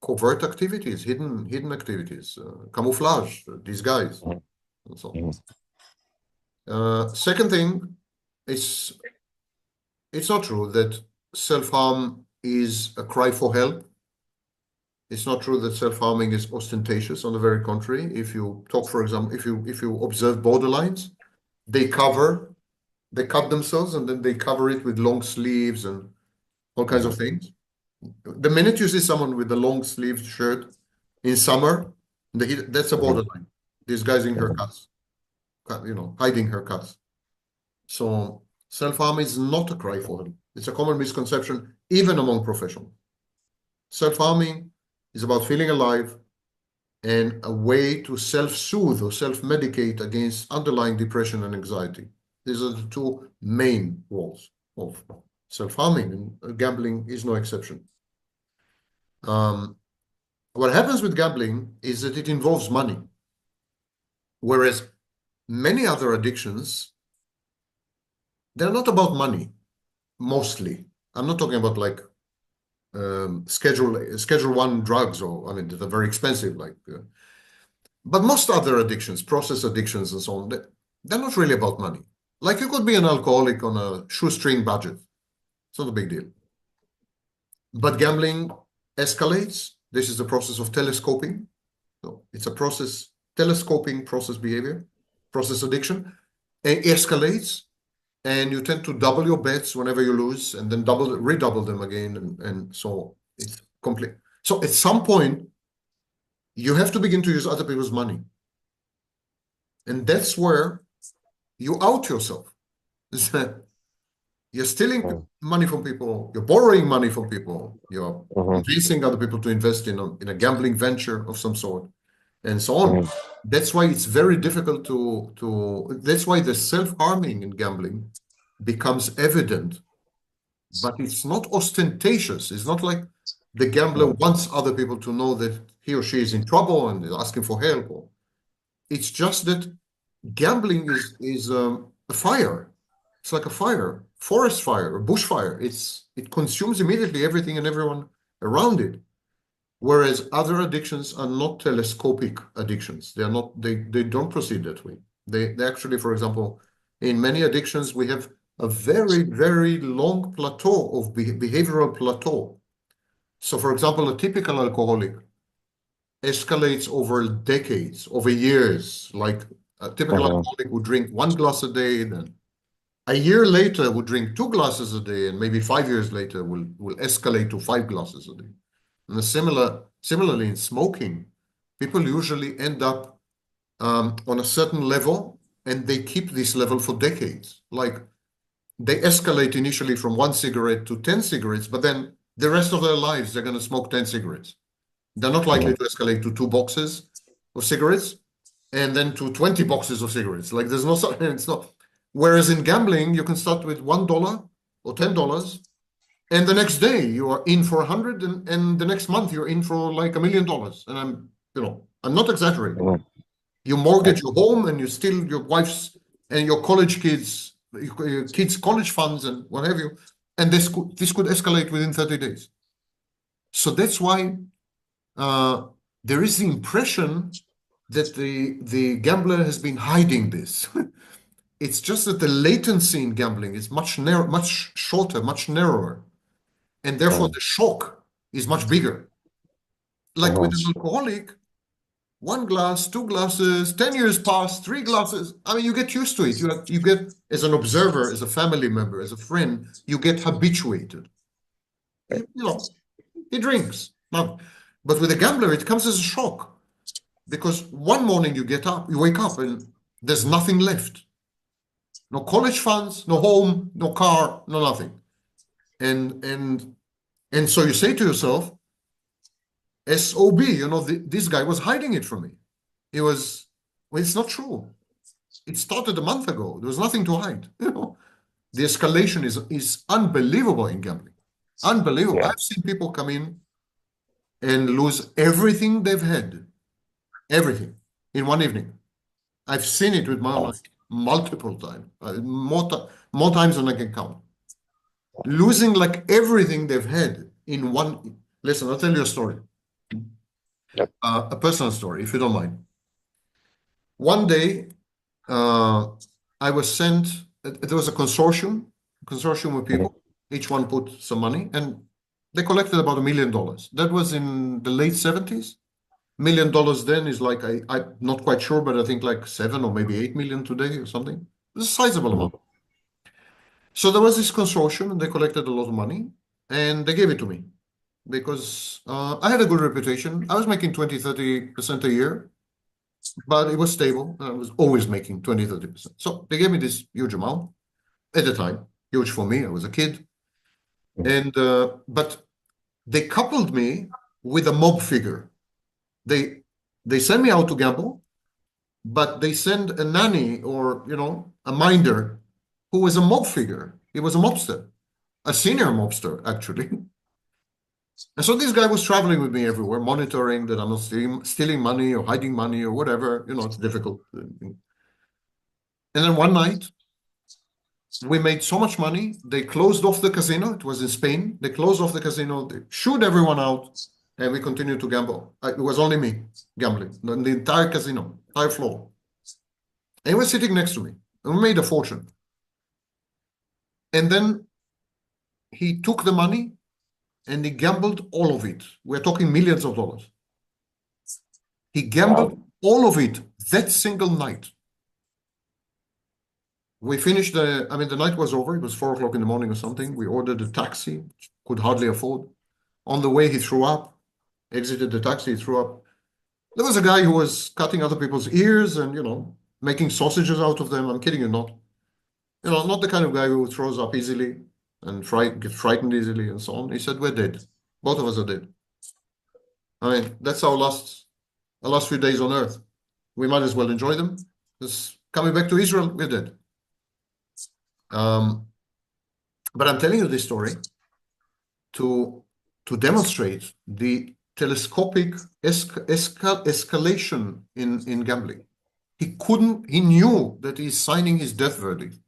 S1: covert activities, hidden activities, camouflage, disguise, and so on. Second thing is, it's not true that self-harm is a cry for help. It's not true that self-harming is ostentatious. On the very contrary, if you talk, for example, if you observe borderlines, they cut themselves and then they cover it with long sleeves and all kinds of things. The minute you see someone with a long-sleeved shirt in summer, that's a borderline, disguising her cuts, hiding her cuts. So self-harm is not a cry for help. It's a common misconception, even among professionals. Self-harming is about feeling alive and a way to self-soothe or self-medicate against underlying depression and anxiety. These are the 2 main roles of self-harming, and gambling is no exception. What happens with gambling is that it involves money, whereas many other addictions, they're not about money, mostly. I'm not talking about like Schedule 1 drugs, or I mean, they're very expensive, but most other addictions, process addictions and so on, they're not really about money. Like you could be an alcoholic on a shoestring budget. It's not a big deal. But gambling escalates. This is the process of telescoping. So it's a process, telescoping process behavior, process addiction. It escalates, and you tend to double your bets whenever you lose, and then redouble them again, and so it's complete. So at some point, you have to begin to use other people's money. And that's where you out yourself. You're stealing money from people, you're borrowing money from people, you're convincing other people to invest in a gambling venture of some sort, and so on. That's why it's very difficult that's why the self-harming in gambling becomes evident, but it's not ostentatious. It's not like the gambler wants other people to know that he or she is in trouble and is asking for help. It's just that gambling is a fire. It's like a fire, forest fire, a bushfire. It consumes immediately everything and everyone around it. Whereas other addictions are not telescopic addictions. They don't proceed that way. They actually, for example, in many addictions, we have a very, very long plateau of behavioral plateau. So, for example, a typical alcoholic escalates over decades, over years. Like a typical alcoholic would drink 1 glass a day, then a year later would drink 2 glasses a day, and maybe 5 years later will escalate to 5 glasses a day. And similarly in smoking, people usually end up on a certain level, and they keep this level for decades. Like they escalate initially from 1 cigarette to 10 cigarettes, but then the rest of their lives, they're going to smoke 10 cigarettes. They're not likely to escalate to 2 boxes of cigarettes and then to 20 boxes of cigarettes. Like there's no, it's not. Whereas in gambling, you can start with $1 or $10, and the next day you are in for 100, and the next month you're in for like $1 million. And I'm not exaggerating. You mortgage your home, and you steal your wife's and your college kids' college funds and what have you, and this could escalate within 30 days. So that's why there is the impression that the gambler has been hiding this. It's just that the latency in gambling is much shorter, much narrower, and therefore the shock is much bigger. Like with an alcoholic, 1 glass, 2 glasses, 10 years pass, 3 glasses. I mean, you get used to it. You get, as an observer, as a family member, as a friend, you get habituated. He drinks. Now, but with a gambler, it comes as a shock, because one morning you wake up, and there's nothing left. No college funds, no home, no car, no nothing. And so you say to yourself, SOB, this guy was hiding it from me. Well, it's not true. It started a month ago. There was nothing to hide. The escalation is unbelievable in gambling. Unbelievable.
S2: Yeah.
S1: I've seen people come in and lose everything they've had. Everything in one evening. I've seen it with my own eyes multiple times, more times than I can count. Losing like everything they've had in one. Listen, I'll tell you a story.
S2: Yep.
S1: A personal story, if you don't mind. One day, I was sent. There was a consortium with people. Each one put some money, and they collected about $1 million. That was in the late 70s. $1 million then is like, I'm not quite sure, but I think like 7 or maybe 8 million today or something. It's a sizable amount. So there was this consortium, and they collected a lot of money, and they gave it to me because I had a good reputation. I was making 20-30% a year, but it was stable. I was always making 20-30%. So they gave me this huge amount at the time, huge for me. I was a kid. And but they coupled me with a mob figure. They send me out to gamble, but they send a nanny or a minder who was a mob figure. He was a mobster. a senior mobster, actually. And so this guy was traveling with me everywhere, monitoring that I'm not stealing money or hiding money or whatever. It's difficult. And then one night, we made so much money, they closed off the casino. It was in Spain. They closed off the casino, they shooed everyone out, and we continued to gamble. It was only me gambling, the entire casino, entire floor. And he was sitting next to me, and we made a fortune. And then he took the money and he gambled all of it. We're talking millions of dollars. He gambled all of it that single night. We finished the night was over. It was 4 o'clock in the morning or something. We ordered a taxi, which could hardly afford. On the way, he threw up, exited the taxi, he threw up. There was a guy who was cutting other people's ears and, making sausages out of them. I'm kidding you not. Not the kind of guy who throws up easily and gets frightened easily and so on. He said, we're dead. Both of us are dead. That's our last few days on earth. We might as well enjoy them. Just coming back to Israel, we're dead. But I'm telling you this story to demonstrate the telescopic escalation in gambling. He knew that he's signing his death verdict.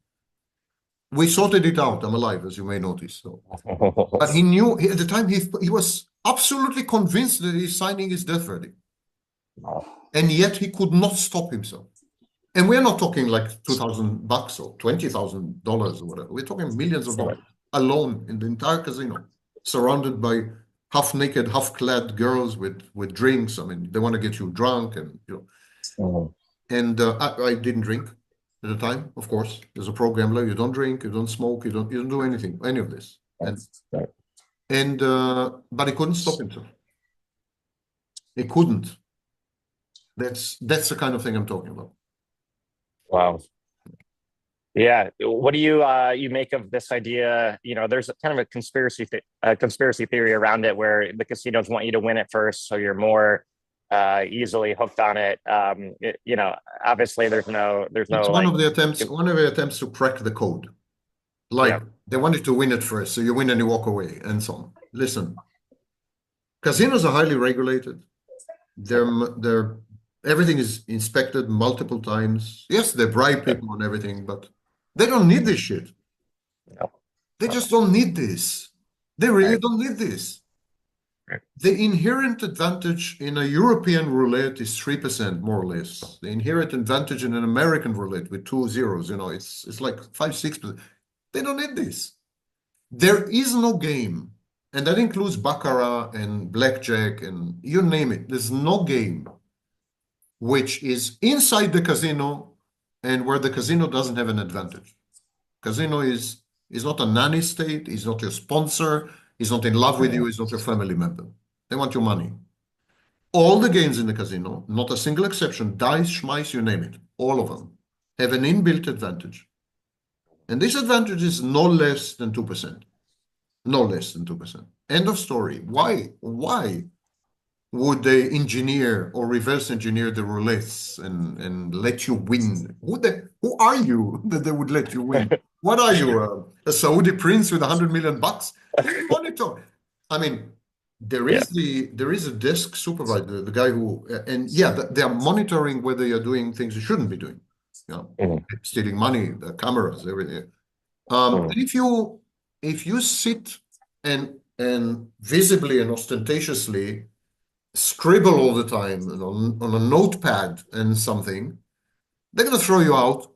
S1: We sorted it out. I'm alive, as you may notice. But he knew, at the time, he was absolutely convinced that he's signing his death verdict. And yet he could not stop himself. And we're not talking like $2,000 or $20,000 or whatever. We're talking millions of dollars alone in the entire casino, surrounded by half-naked, half-clad girls with drinks. They want to get you drunk and, And I didn't drink at the time, of course. As a pro gambler, you don't drink, you don't smoke, you don't do anything, any of this. But he couldn't stop himself. He couldn't. That's the kind of thing I'm talking about.
S2: Wow. Yeah. What do you make of this idea? There's kind of a conspiracy theory around it where the casinos want you to win it first, so you're more easily hooked on it. Obviously there's no
S1: It's one of the attempts to crack the code. They wanted to win it first, so you win and you walk away and so on. Listen, casinos are highly regulated. Everything is inspected multiple times. Yes, they bribe people and everything, but they don't need this shit.
S2: No.
S1: They just don't need this. They really don't need this. The inherent advantage in a European roulette is 3%, more or less. The inherent advantage in an American roulette with 2 zeros, it's like 5-6%. They don't need this. There is no game, and that includes baccarat and blackjack and you name it. There's no game which is inside the casino and where the casino doesn't have an advantage. Casino is not a nanny state, is not your sponsor, is not in love with you, is not your family member. They want your money. All the games in the casino, not a single exception, dice, schmice, you name it, all of them, have an inbuilt advantage. And this advantage is no less than 2%. No less than 2%. End of story. Why would they engineer or reverse engineer the roulettes and let you win? Who are you that they would let you win? What are you, a Saudi prince with $100 million? Monitor. There is a desk supervisor, the guy who, they are monitoring whether you're doing things you shouldn't be doing. Stealing money, the cameras, everything. And if you sit and visibly and ostentatiously scribble all the time on a notepad and something, they're going to throw you out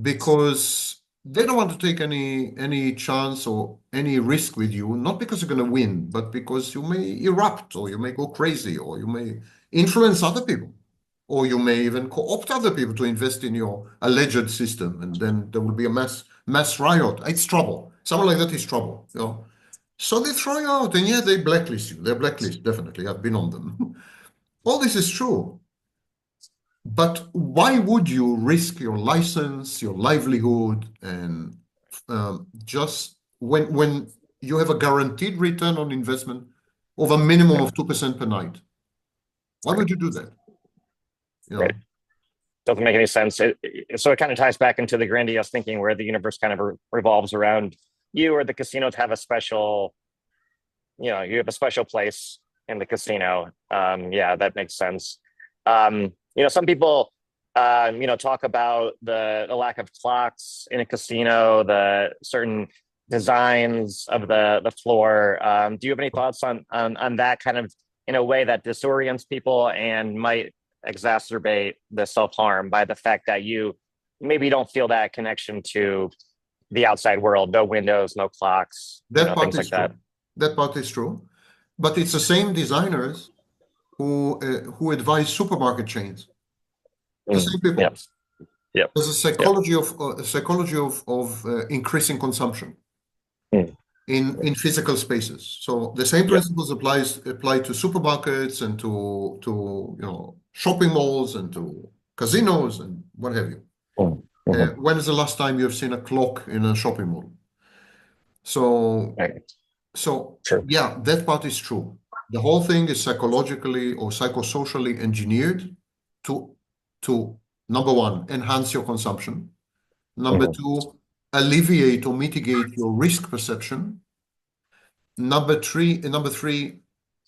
S1: because they don't want to take any chance or any risk with you, not because you're going to win, but because you may erupt or you may go crazy or you may influence other people or you may even co-opt other people to invest in your alleged system, and then there will be a mass riot. It's trouble. Someone like that is trouble. So they throw you out, and they blacklist you. They're blacklisted, definitely. I've been on them. All this is true. But why would you risk your license, your livelihood, and just when you have a guaranteed return on investment of a minimum of 2% per night? Why would you do that?
S2: Right. Doesn't make any sense. So it kind of ties back into the grandiose thinking where the universe kind of revolves around you or the casinos have a special, you have a special place in the casino. Yeah, that makes sense. Some people, talk about the lack of clocks in a casino, the certain designs of the floor. Do you have any thoughts on that kind of in a way that disorients people and might exacerbate the self-harm by the fact that you maybe don't feel that connection to the outside world, no windows, no clocks,
S1: That part
S2: things
S1: is
S2: like that.
S1: true. That part is true. But it's the same designers who advise supermarket chains. The
S2: Mm,
S1: same people.
S2: yep, yep,
S1: There's a
S2: yep.
S1: psychology of increasing consumption
S2: Mm,
S1: in physical spaces. So the same
S2: yep.
S1: principles apply to supermarkets and to shopping malls and to casinos and what have you.
S2: Mm, mhm.
S1: When is the last time you have seen a clock in a shopping mall? So
S2: Right.
S1: so
S2: True.
S1: yeah, that part is true. The whole thing is psychologically or psychosocially engineered to to number one, enhance your consumption. Number
S2: Mhm,
S1: two, alleviate or mitigate your risk perception. Number three,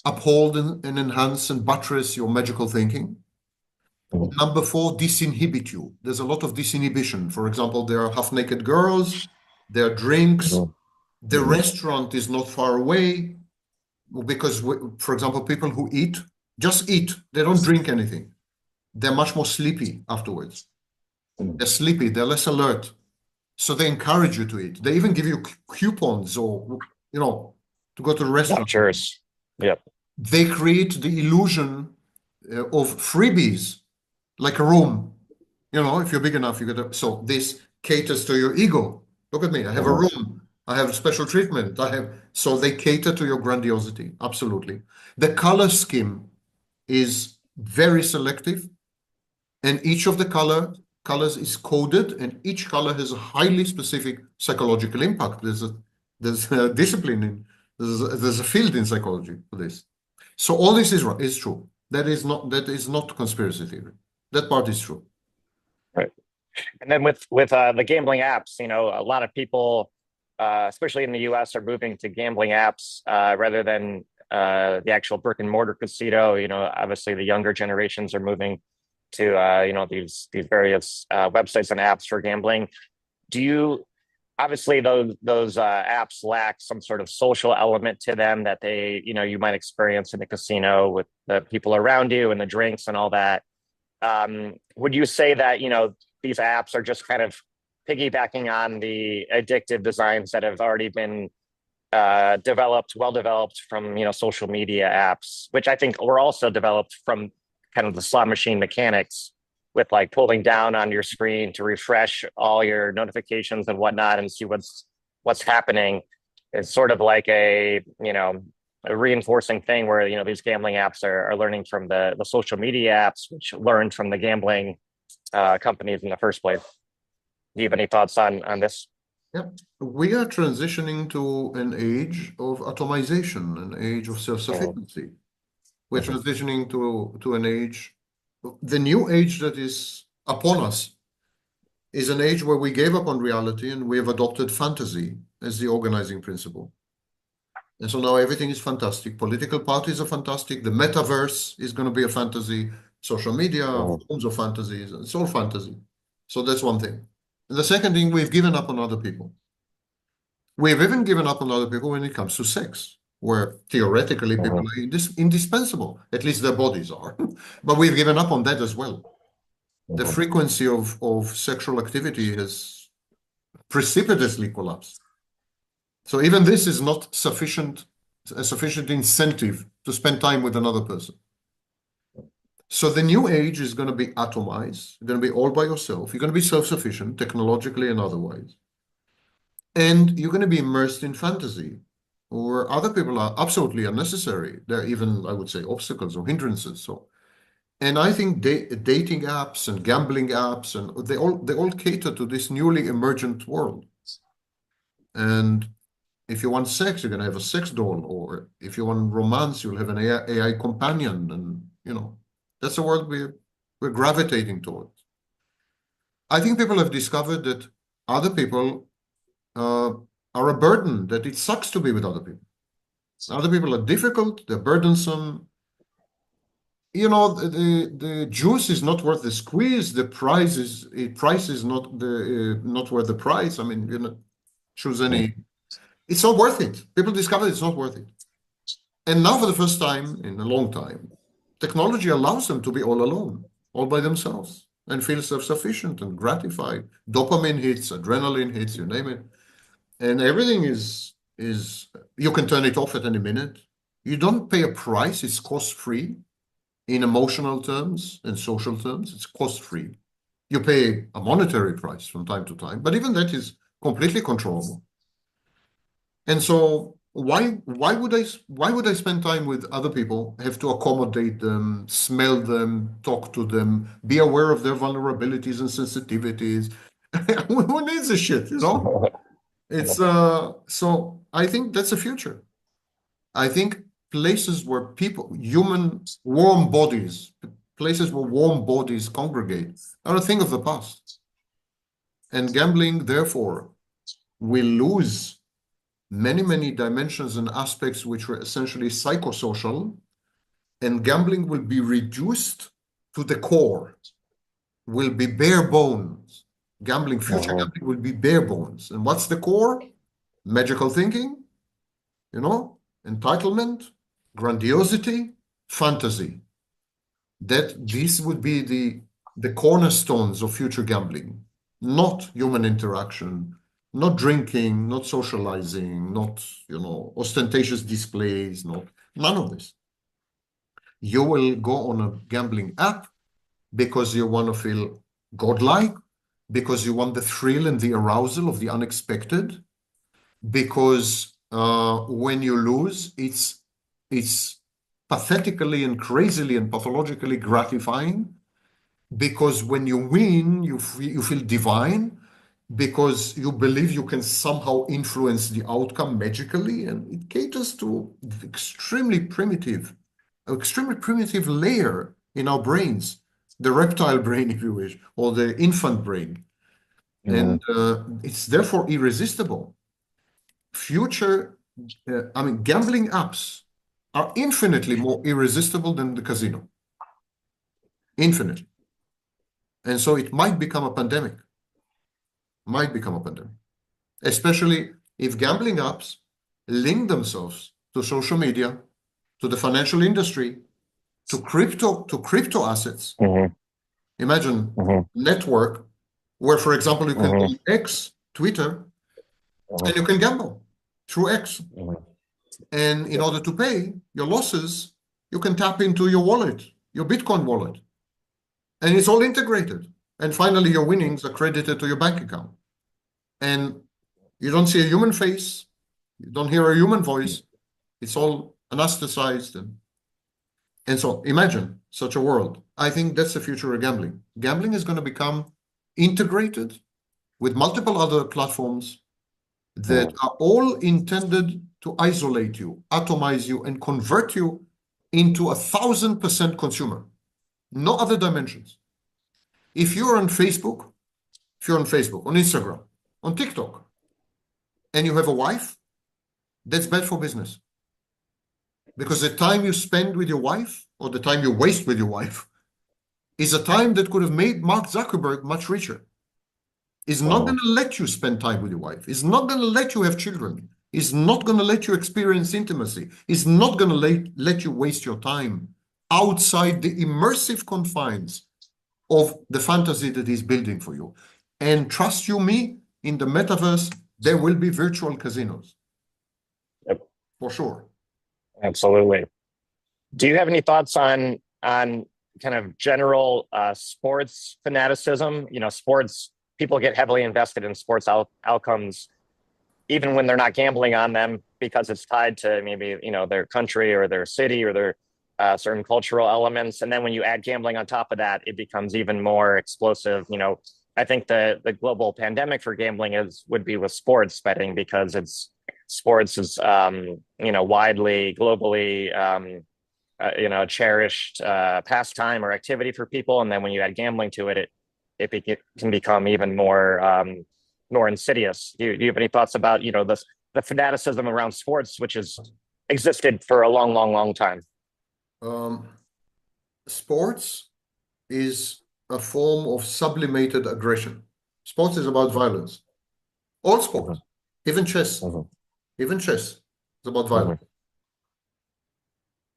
S1: uphold and enhance and buttress your magical thinking.
S2: mhm,
S1: Number four, disinhibit you. There's a lot of disinhibition. For example, there are half-naked girls, there are drinks,
S2: mhm,
S1: the
S2: mhm,
S1: restaurant is not far away because, for example, people who eat just eat, they don't drink anything. They're much more sleepy afterwards.
S2: mhm.
S1: They're sleepy, they're less alert. So they encourage you to eat. They even give you coupons to go to the restaurant.
S2: Vouchers. Yep.
S1: They create the illusion of freebies, like a room. If you're big enough, you get so this caters to your ego. Look at me, I have a
S2: Mhm,
S1: room. I have special treatment. So they cater to your grandiosity. Absolutely. The color scheme is very selective, and each of the colors is coded, and each color has a highly specific psychological impact. There's a discipline there's a field in psychology for this. So all this is true. That is not conspiracy theory. That part is true.
S2: right. And then with the gambling apps, a lot of people, especially in the U.S., are moving to gambling apps rather than the actual brick and mortar casino. Obviously the younger generations are moving to these various websites and apps for gambling. Do you obviously those apps lack some sort of social element to them that you might experience in the casino with the people around you and the drinks and all that. Would you say that these apps are just kind of piggybacking on the addictive designs that have already been well developed from social media apps, which I think were also developed from kind of the slot machine mechanics with like pulling down on your screen to refresh all your notifications and whatnot and see what's happening. It's sort of like a reinforcing thing where these gambling apps are learning from the social media apps, which learned from the gambling companies in the first place. Do you have any thoughts on this?
S1: Yeah. We are transitioning to an age of atomization, an age of
S2: Mhm,
S1: self-sufficiency. We're
S2: mhm,
S1: transitioning to an age, the new age that is upon us is an age where we gave up on reality and we have adopted fantasy as the organizing principle. And so now everything is fantastic. Political parties are fantastic. The metaverse is going to be a fantasy. Social media,
S2: mhm,
S1: forms of fantasies. It's all fantasy. So that's one thing. And the second thing, we've given up on other people. We've even given up on other people when it comes to sex, where theoretically people
S2: mhm,
S1: are indispensable. At least their bodies are. But we've given up on that as well. The
S2: mhm.
S1: frequency of sexual activity has precipitously collapsed. So even this is not a sufficient incentive to spend time with another person. So the new age is going to be atomized. You're going to be all by yourself. You're going to be self-sufficient, technologically and otherwise. And you're going to be immersed in fantasy, or other people are absolutely unnecessary. They're even, I would say, obstacles or hindrances. And I think dating apps and gambling apps and they all cater to this newly emergent world. And if you want sex, you're going to have a sex doll, or if you want romance, you'll have an AI companion, and that's the world we're gravitating towards. I think people have discovered that other people uh, are a burden, that it sucks to be with other people. Other people are difficult, they're burdensome. You know, the juice is not worth the squeeze. The price is not not worth the price. I mean, you know, choose any. It's not worth it. People discover it's not worth it. And now, for the first time in a long time, technology allows them to be all alone, all by themselves, and feel self-sufficient and gratified. Dopamine hits, adrenaline hits, you name it, and everything is you can turn it off at any minute. You don't pay a price. It's cost-free in emotional terms and social terms. It's cost-free. You pay a monetary price from time to time, but even that is completely controllable. And so why would I spend time with other people, have to accommodate them, smell them, talk to them, be aware of their vulnerabilities and sensitivities? Who needs this shit, you know? It's so I think that's the future. I think places where human warm bodies, places where warm bodies congregate are a thing of the past. And gambling, therefore, will lose many dimensions and aspects which were essentially psychosocial, and gambling will be reduced to the core, will be bare bones. Future gambling will be bare bones. And what's the core? Magical thinking, you know, entitlement, grandiosity, fantasy. That these would be the cornerstones of future gambling, not human interaction, not drinking, not socializing, not, you know, ostentatious displays, none of this. You will go on a gambling app because you want to feel godlike, because you want the thrill and the arousal of the unexpected, because when you lose, it's pathetically and crazily and pathologically gratifying, because when you win, you feel divine, because you believe you can somehow influence the outcome magically, and it caters to the extremely primitive layer in our brains, the reptile brain, if you wish, or the infant brain. And it's therefore irresistible. I mean, gambling apps are infinitely more irresistible than the casino. Infinitely. And so it might become a pandemic. Especially if gambling apps link themselves to social media, to the financial industry, to crypto assets. Imagine network where, for example, you can go on X, Twitter, and you can gamble through X. And in order to pay your losses, you can tap into your wallet, your Bitcoin wallet. And it's all integrated. And finally, your winnings are credited to your bank account. And you don't see a human face, you don't hear a human voice. It's all anesthetized. And so imagine such a world. I think that's the future of gambling. Gambling is going to become integrated with multiple other platforms that are all intended to isolate you, atomize you, and convert you into 1,000% consumer. No other dimensions. If you're on Facebook, on Instagram, on TikTok, and you have a wife, that's bad for business. Because the time you spend with your wife, or the time you waste with your wife, is a time that could have made Mark Zuckerberg much richer. Is not going to let you spend time with your wife. Is not going to let you have children. Is not going to let you experience intimacy. Is not going to let you waste your time outside the immersive confines of the fantasy that he's building for you. And trust you me, in the metaverse, there will be virtual casinos.
S2: Yep.
S1: For sure.
S2: Absolutely. Do you have any thoughts on kind of general sports fanaticism? You know, sports, people get heavily invested in sports outcomes, even when they're not gambling on them, because it's tied to maybe, you know, their country or their city or their certain cultural elements. And then when you add gambling on top of that, it becomes even more explosive. You know, I think the global pandemic for gambling would be with sports betting, because sports is you know, widely globally you know, cherished pastime or activity for people. And then when you add gambling to it, it can become even more more insidious. Do you have any thoughts about, the fanaticism around sports, which has existed for a long, long, long time?
S1: Um, Sports is a form of sublimated aggression. Sports is about violence. All sports, even chess, is about violence.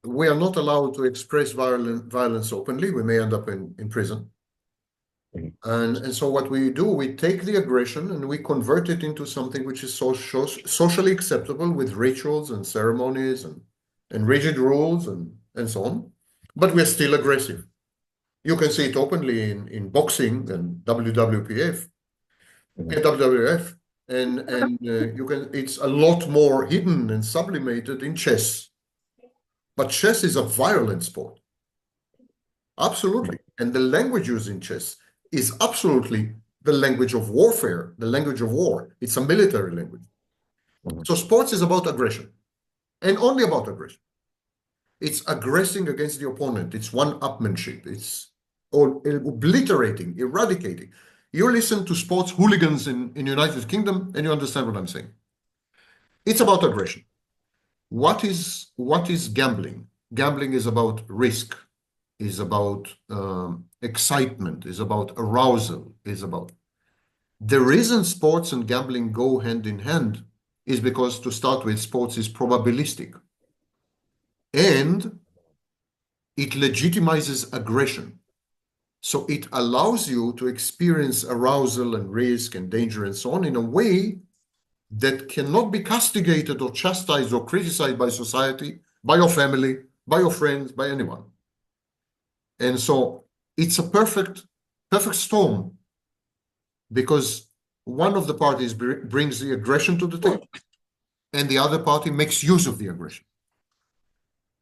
S1: We are not allowed to express violence openly. We may end up in prison. And so what we do, we take the aggression and we convert it into something which is socially acceptable with rituals and ceremonies and rigid rules and so on. But we're still aggressive. You can see it openly in boxing and WWF, WWF, and you can. It's a lot more hidden and sublimated in chess. But chess is a violent sport, absolutely. And the language used in chess is absolutely the language of warfare, the language of war. It's a military language. So sports is about aggression, and only about aggression. It's aggressing against the opponent. It's one-upmanship. It's obliterating, eradicating. You listen to sports hooligans in United Kingdom, and you understand what I'm saying. It's about aggression. What is gambling? Gambling is about risk, is about excitement, is about arousal, is about... The reason sports and gambling go hand in hand is because, to start with, sports is probabilistic. And it legitimizes aggression. So it allows you to experience arousal and risk and danger and so on in a way that cannot be castigated or chastised or criticized by society, by your family, by your friends, by anyone. And so it's a perfect storm, because one of the parties brings the aggression to the table and the other party makes use of the aggression.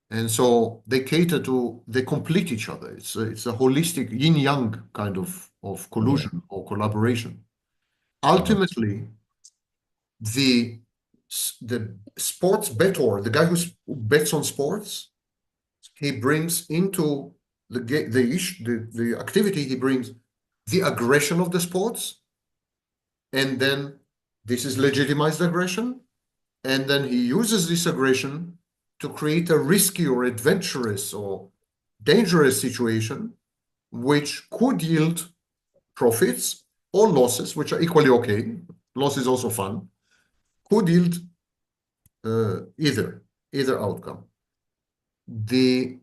S1: And so they complete each other. It's a holistic yin-yang kind of collusion or collaboration. Ultimately, the sports bettor, the guy who bets on sports, he brings into the activity, he brings the aggression of the sports, and then this is legitimized aggression, and then he uses this aggression to create a risky or adventurous or dangerous situation, which could yield profits or losses, which are equally okay. Loss is also fun. Could yield either outcome. The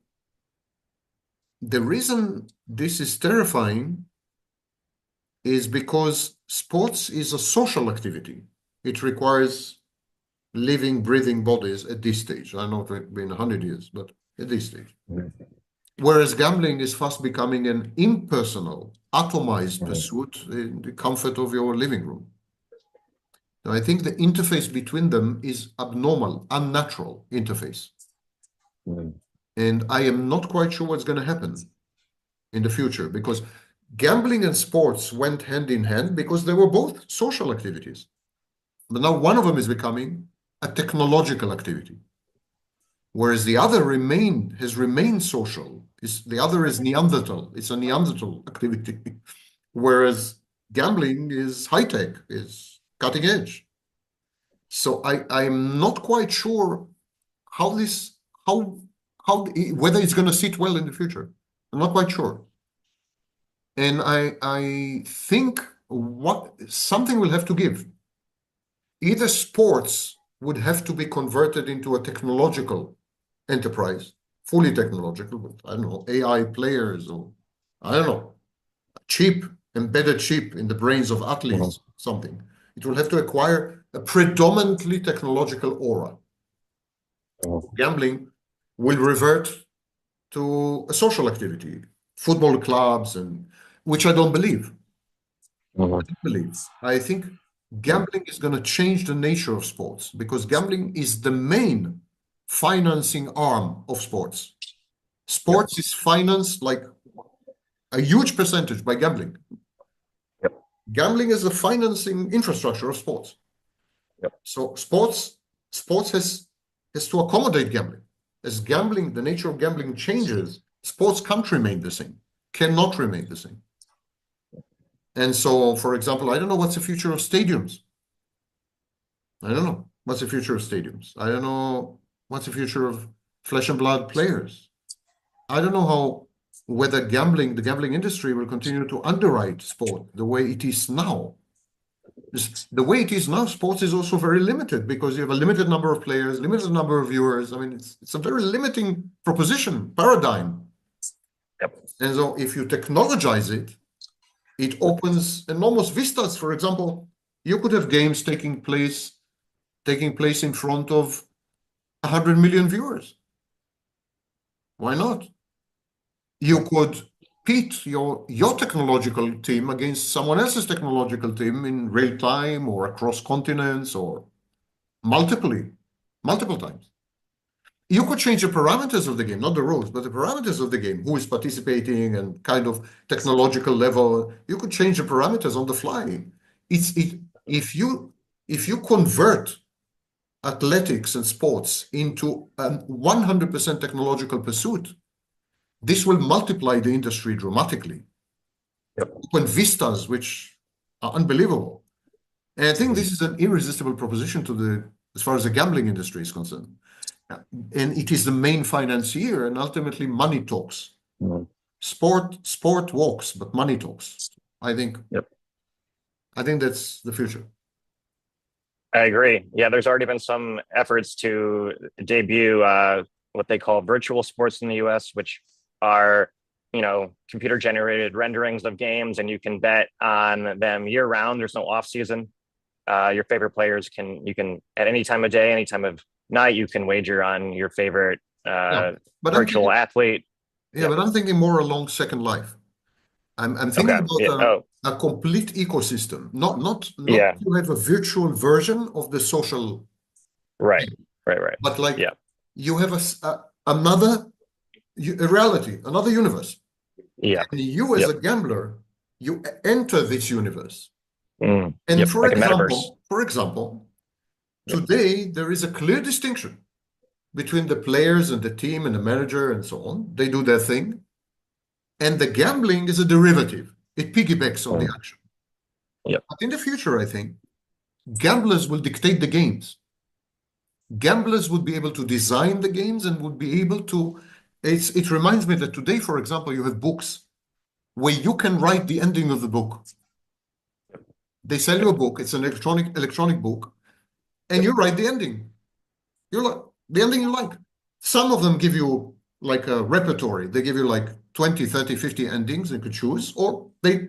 S1: reason this is terrifying is because sports is a social activity. It requires living, breathing bodies at this stage. I know it's been 100 years, but at this stage. Whereas gambling is fast becoming an impersonal, atomized pursuit in the comfort of your living room. Now, I think the interface between them is abnormal, unnatural interface. And I am not quite sure what's going to happen in the future, because gambling and sports went hand in hand because they were both social activities. But now one of them is becoming a technological activity, whereas the other has remained social. The other is Neanderthal. It's a Neanderthal activity, whereas gambling is high tech, is cutting edge. So I'm not quite sure whether it's going to sit well in the future. I'm not quite sure. And I think something will have to give. Either sports would have to be converted into a technological enterprise, fully technological, with, I don't know, AI players, or I don't know, embedded chip in the brains of athletes, something. It will have to acquire a predominantly technological aura. Gambling will revert to a social activity, football clubs, which I don't believe. I think gambling is going to change the nature of sports, because gambling is the main financing arm of sports. Sports is financed like a huge percentage by gambling. Gambling is the financing infrastructure of sports. So sports has to accommodate gambling. As the nature of gambling changes, sports can't remain the same, cannot remain the same. And so, for example, I don't know what's the future of stadiums. I don't know what's the future of stadiums. I don't know what's the future of flesh and blood players. I don't know whether the gambling industry will continue to underwrite sport the way it is now. The way it is now, sports is also very limited because you have a limited number of players, limited number of viewers. I mean, it's a very limiting paradigm.
S2: Yep.
S1: And so if you technologize it, it opens enormous vistas. For example, you could have games taking place in front of 100 million viewers. Why not? You could pit your technological team against someone else's technological team in real time or across continents or multiple times. You could change the parameters of the game, not the rules, but the parameters of the game, who is participating and kind of technological level. You could change the parameters on the fly. If you convert athletics and sports into a 100% technological pursuit, this will multiply the industry dramatically.
S2: Yep.
S1: Open vistas, which are unbelievable. And I think this is an irresistible proposition as far as the gambling industry is concerned. And it is the main financier, and ultimately money talks.
S2: Mm-hmm.
S1: Sport walks, but money talks. I think.
S2: Yep.
S1: I think that's the future.
S2: I agree. Yeah, there's already been some efforts to debut what they call virtual sports in the US, which are, computer-generated renderings of games, and you can bet on them year-round. There's no off-season. Your favorite players you can at any time of day, any time of night, you can wager on your favorite virtual athlete.
S1: Yeah, but I'm thinking more along Second Life. I'm thinking about a complete ecosystem, not to have a virtual version of the social.
S2: Right.
S1: But you have another reality, another universe.
S2: Yeah.
S1: And you as a gambler, you enter this universe.
S2: And
S1: for example, today there is a clear distinction between the players and the team and the manager and so on. They do their thing. And the gambling is a derivative. It piggybacks on the action.
S2: Yep.
S1: But in the future, I think, gamblers will dictate the games. Gamblers would be able to design the games and would be able to... It reminds me that today, for example, you have books where you can write the ending of the book. They sell you a book. It's an electronic book. And you write the ending. The ending you like. Some of them give you like a repertory. They give you like 20, 30, 50 endings you could choose, or they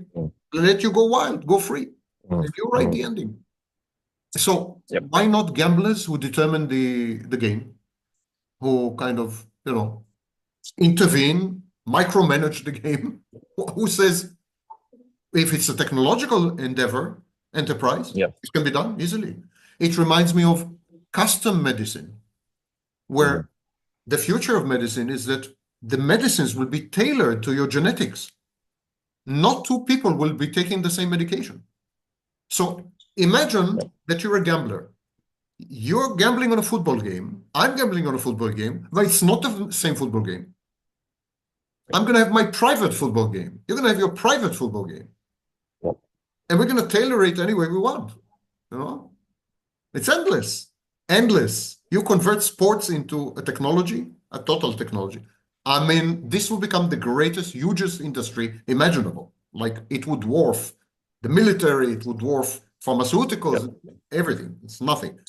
S1: let you go wild, go free. And you write the ending. So why not gamblers who determine the game, who kind of, intervene, micromanage the game, who says if it's a technological enterprise, it can be done easily. It reminds me of custom medicine, where the future of medicine is that the medicines will be tailored to your genetics. Not two people will be taking the same medication. So imagine that you're a gambler. You're gambling on a football game. I'm gambling on a football game, but it's not the same football game. I'm going to have my private football game. You're going to have your private football game. And we're going to tailor it any way we want. It's endless. Endless. You convert sports into a technology, a total technology. I mean, this will become the greatest, hugest industry imaginable. Like, it would dwarf the military, it would dwarf pharmaceuticals, everything. It's nothing.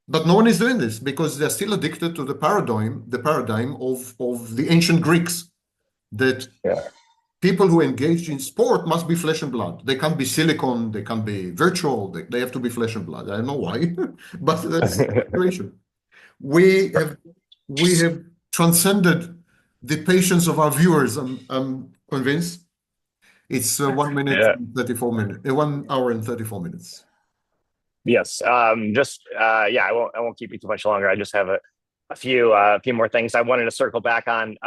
S1: But no one is doing this because they're still addicted to the paradigm of the ancient Greeks, that people who engage in sport must be flesh and blood. They can't be silicon, they can't be virtual, they have to be flesh and blood. I don't know why, but that's the situation. We have transcended the patience of our viewers, I'm convinced. It's 1 minute and 34 minutes, 1 hour and 34 minutes.
S2: Yes. I won't keep you too much longer. I just have a few more things I wanted to circle back on.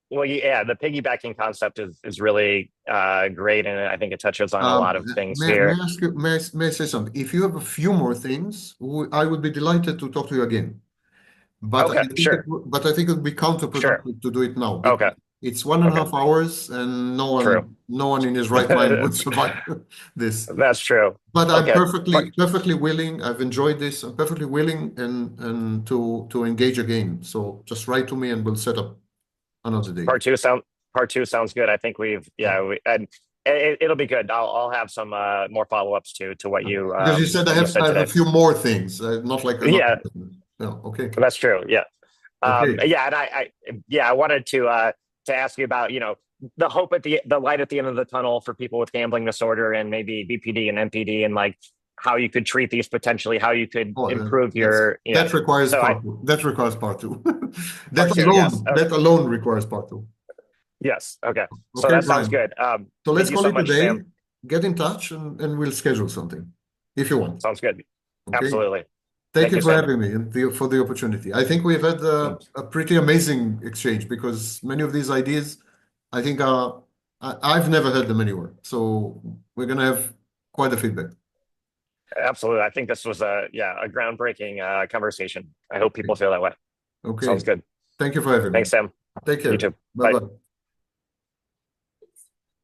S2: The piggybacking concept is really great, and I think it touches on a lot of things here.
S1: May I say something? If you have a few more things, I would be delighted to talk to you again. But I think it would be counterproductive to do it now. It's 1.5
S2: Okay.
S1: hours, and
S2: True.
S1: no one in his right mind would survive this.
S2: That's true.
S1: But I'm
S2: Okay.
S1: perfectly willing. I've enjoyed this. I'm perfectly willing and to engage again. So just write to me and we'll set up another date.
S2: Part two sound part two sounds good. I think and it'll be good. I'll have some more follow-ups to
S1: Because you said
S2: what you
S1: I
S2: said
S1: have a
S2: today.
S1: few more things, not like not.
S2: Yeah,
S1: No, okay,
S2: that's true. Yeah.
S1: okay.
S2: Yeah, and I wanted to ask you about, the hope at the light at the end of the tunnel for people with gambling disorder and maybe BPD and MPD, and like how you could treat these potentially, how you could
S1: Oh,
S2: improve
S1: yes.
S2: your,
S1: That requires
S2: so
S1: part two. That requires part two.
S2: part two, yes.
S1: That alone requires part two.
S2: Yes. Okay. So
S1: Okay,
S2: that sounds
S1: Brian.
S2: good.
S1: So let's
S2: Thank you
S1: call
S2: so
S1: it a
S2: much,
S1: day.
S2: Sam.
S1: Get in touch and we'll schedule something if you want.
S2: Sounds good.
S1: Okay.
S2: Absolutely.
S1: Thank
S2: Thank
S1: you
S2: you,
S1: for
S2: Sam.
S1: having me and for the opportunity. I think we've had a pretty amazing exchange because many of these ideas, I think, I've never heard them anywhere. So we're going to have quite a feedback.
S2: Absolutely. I think this was a groundbreaking conversation. I hope people
S1: Okay.
S2: feel that way. Sounds
S1: Okay.
S2: good.
S1: Thank you for having me.
S2: Thanks, Sam.
S1: Take
S2: You
S1: care.
S2: too. Bye.
S1: Bye-bye.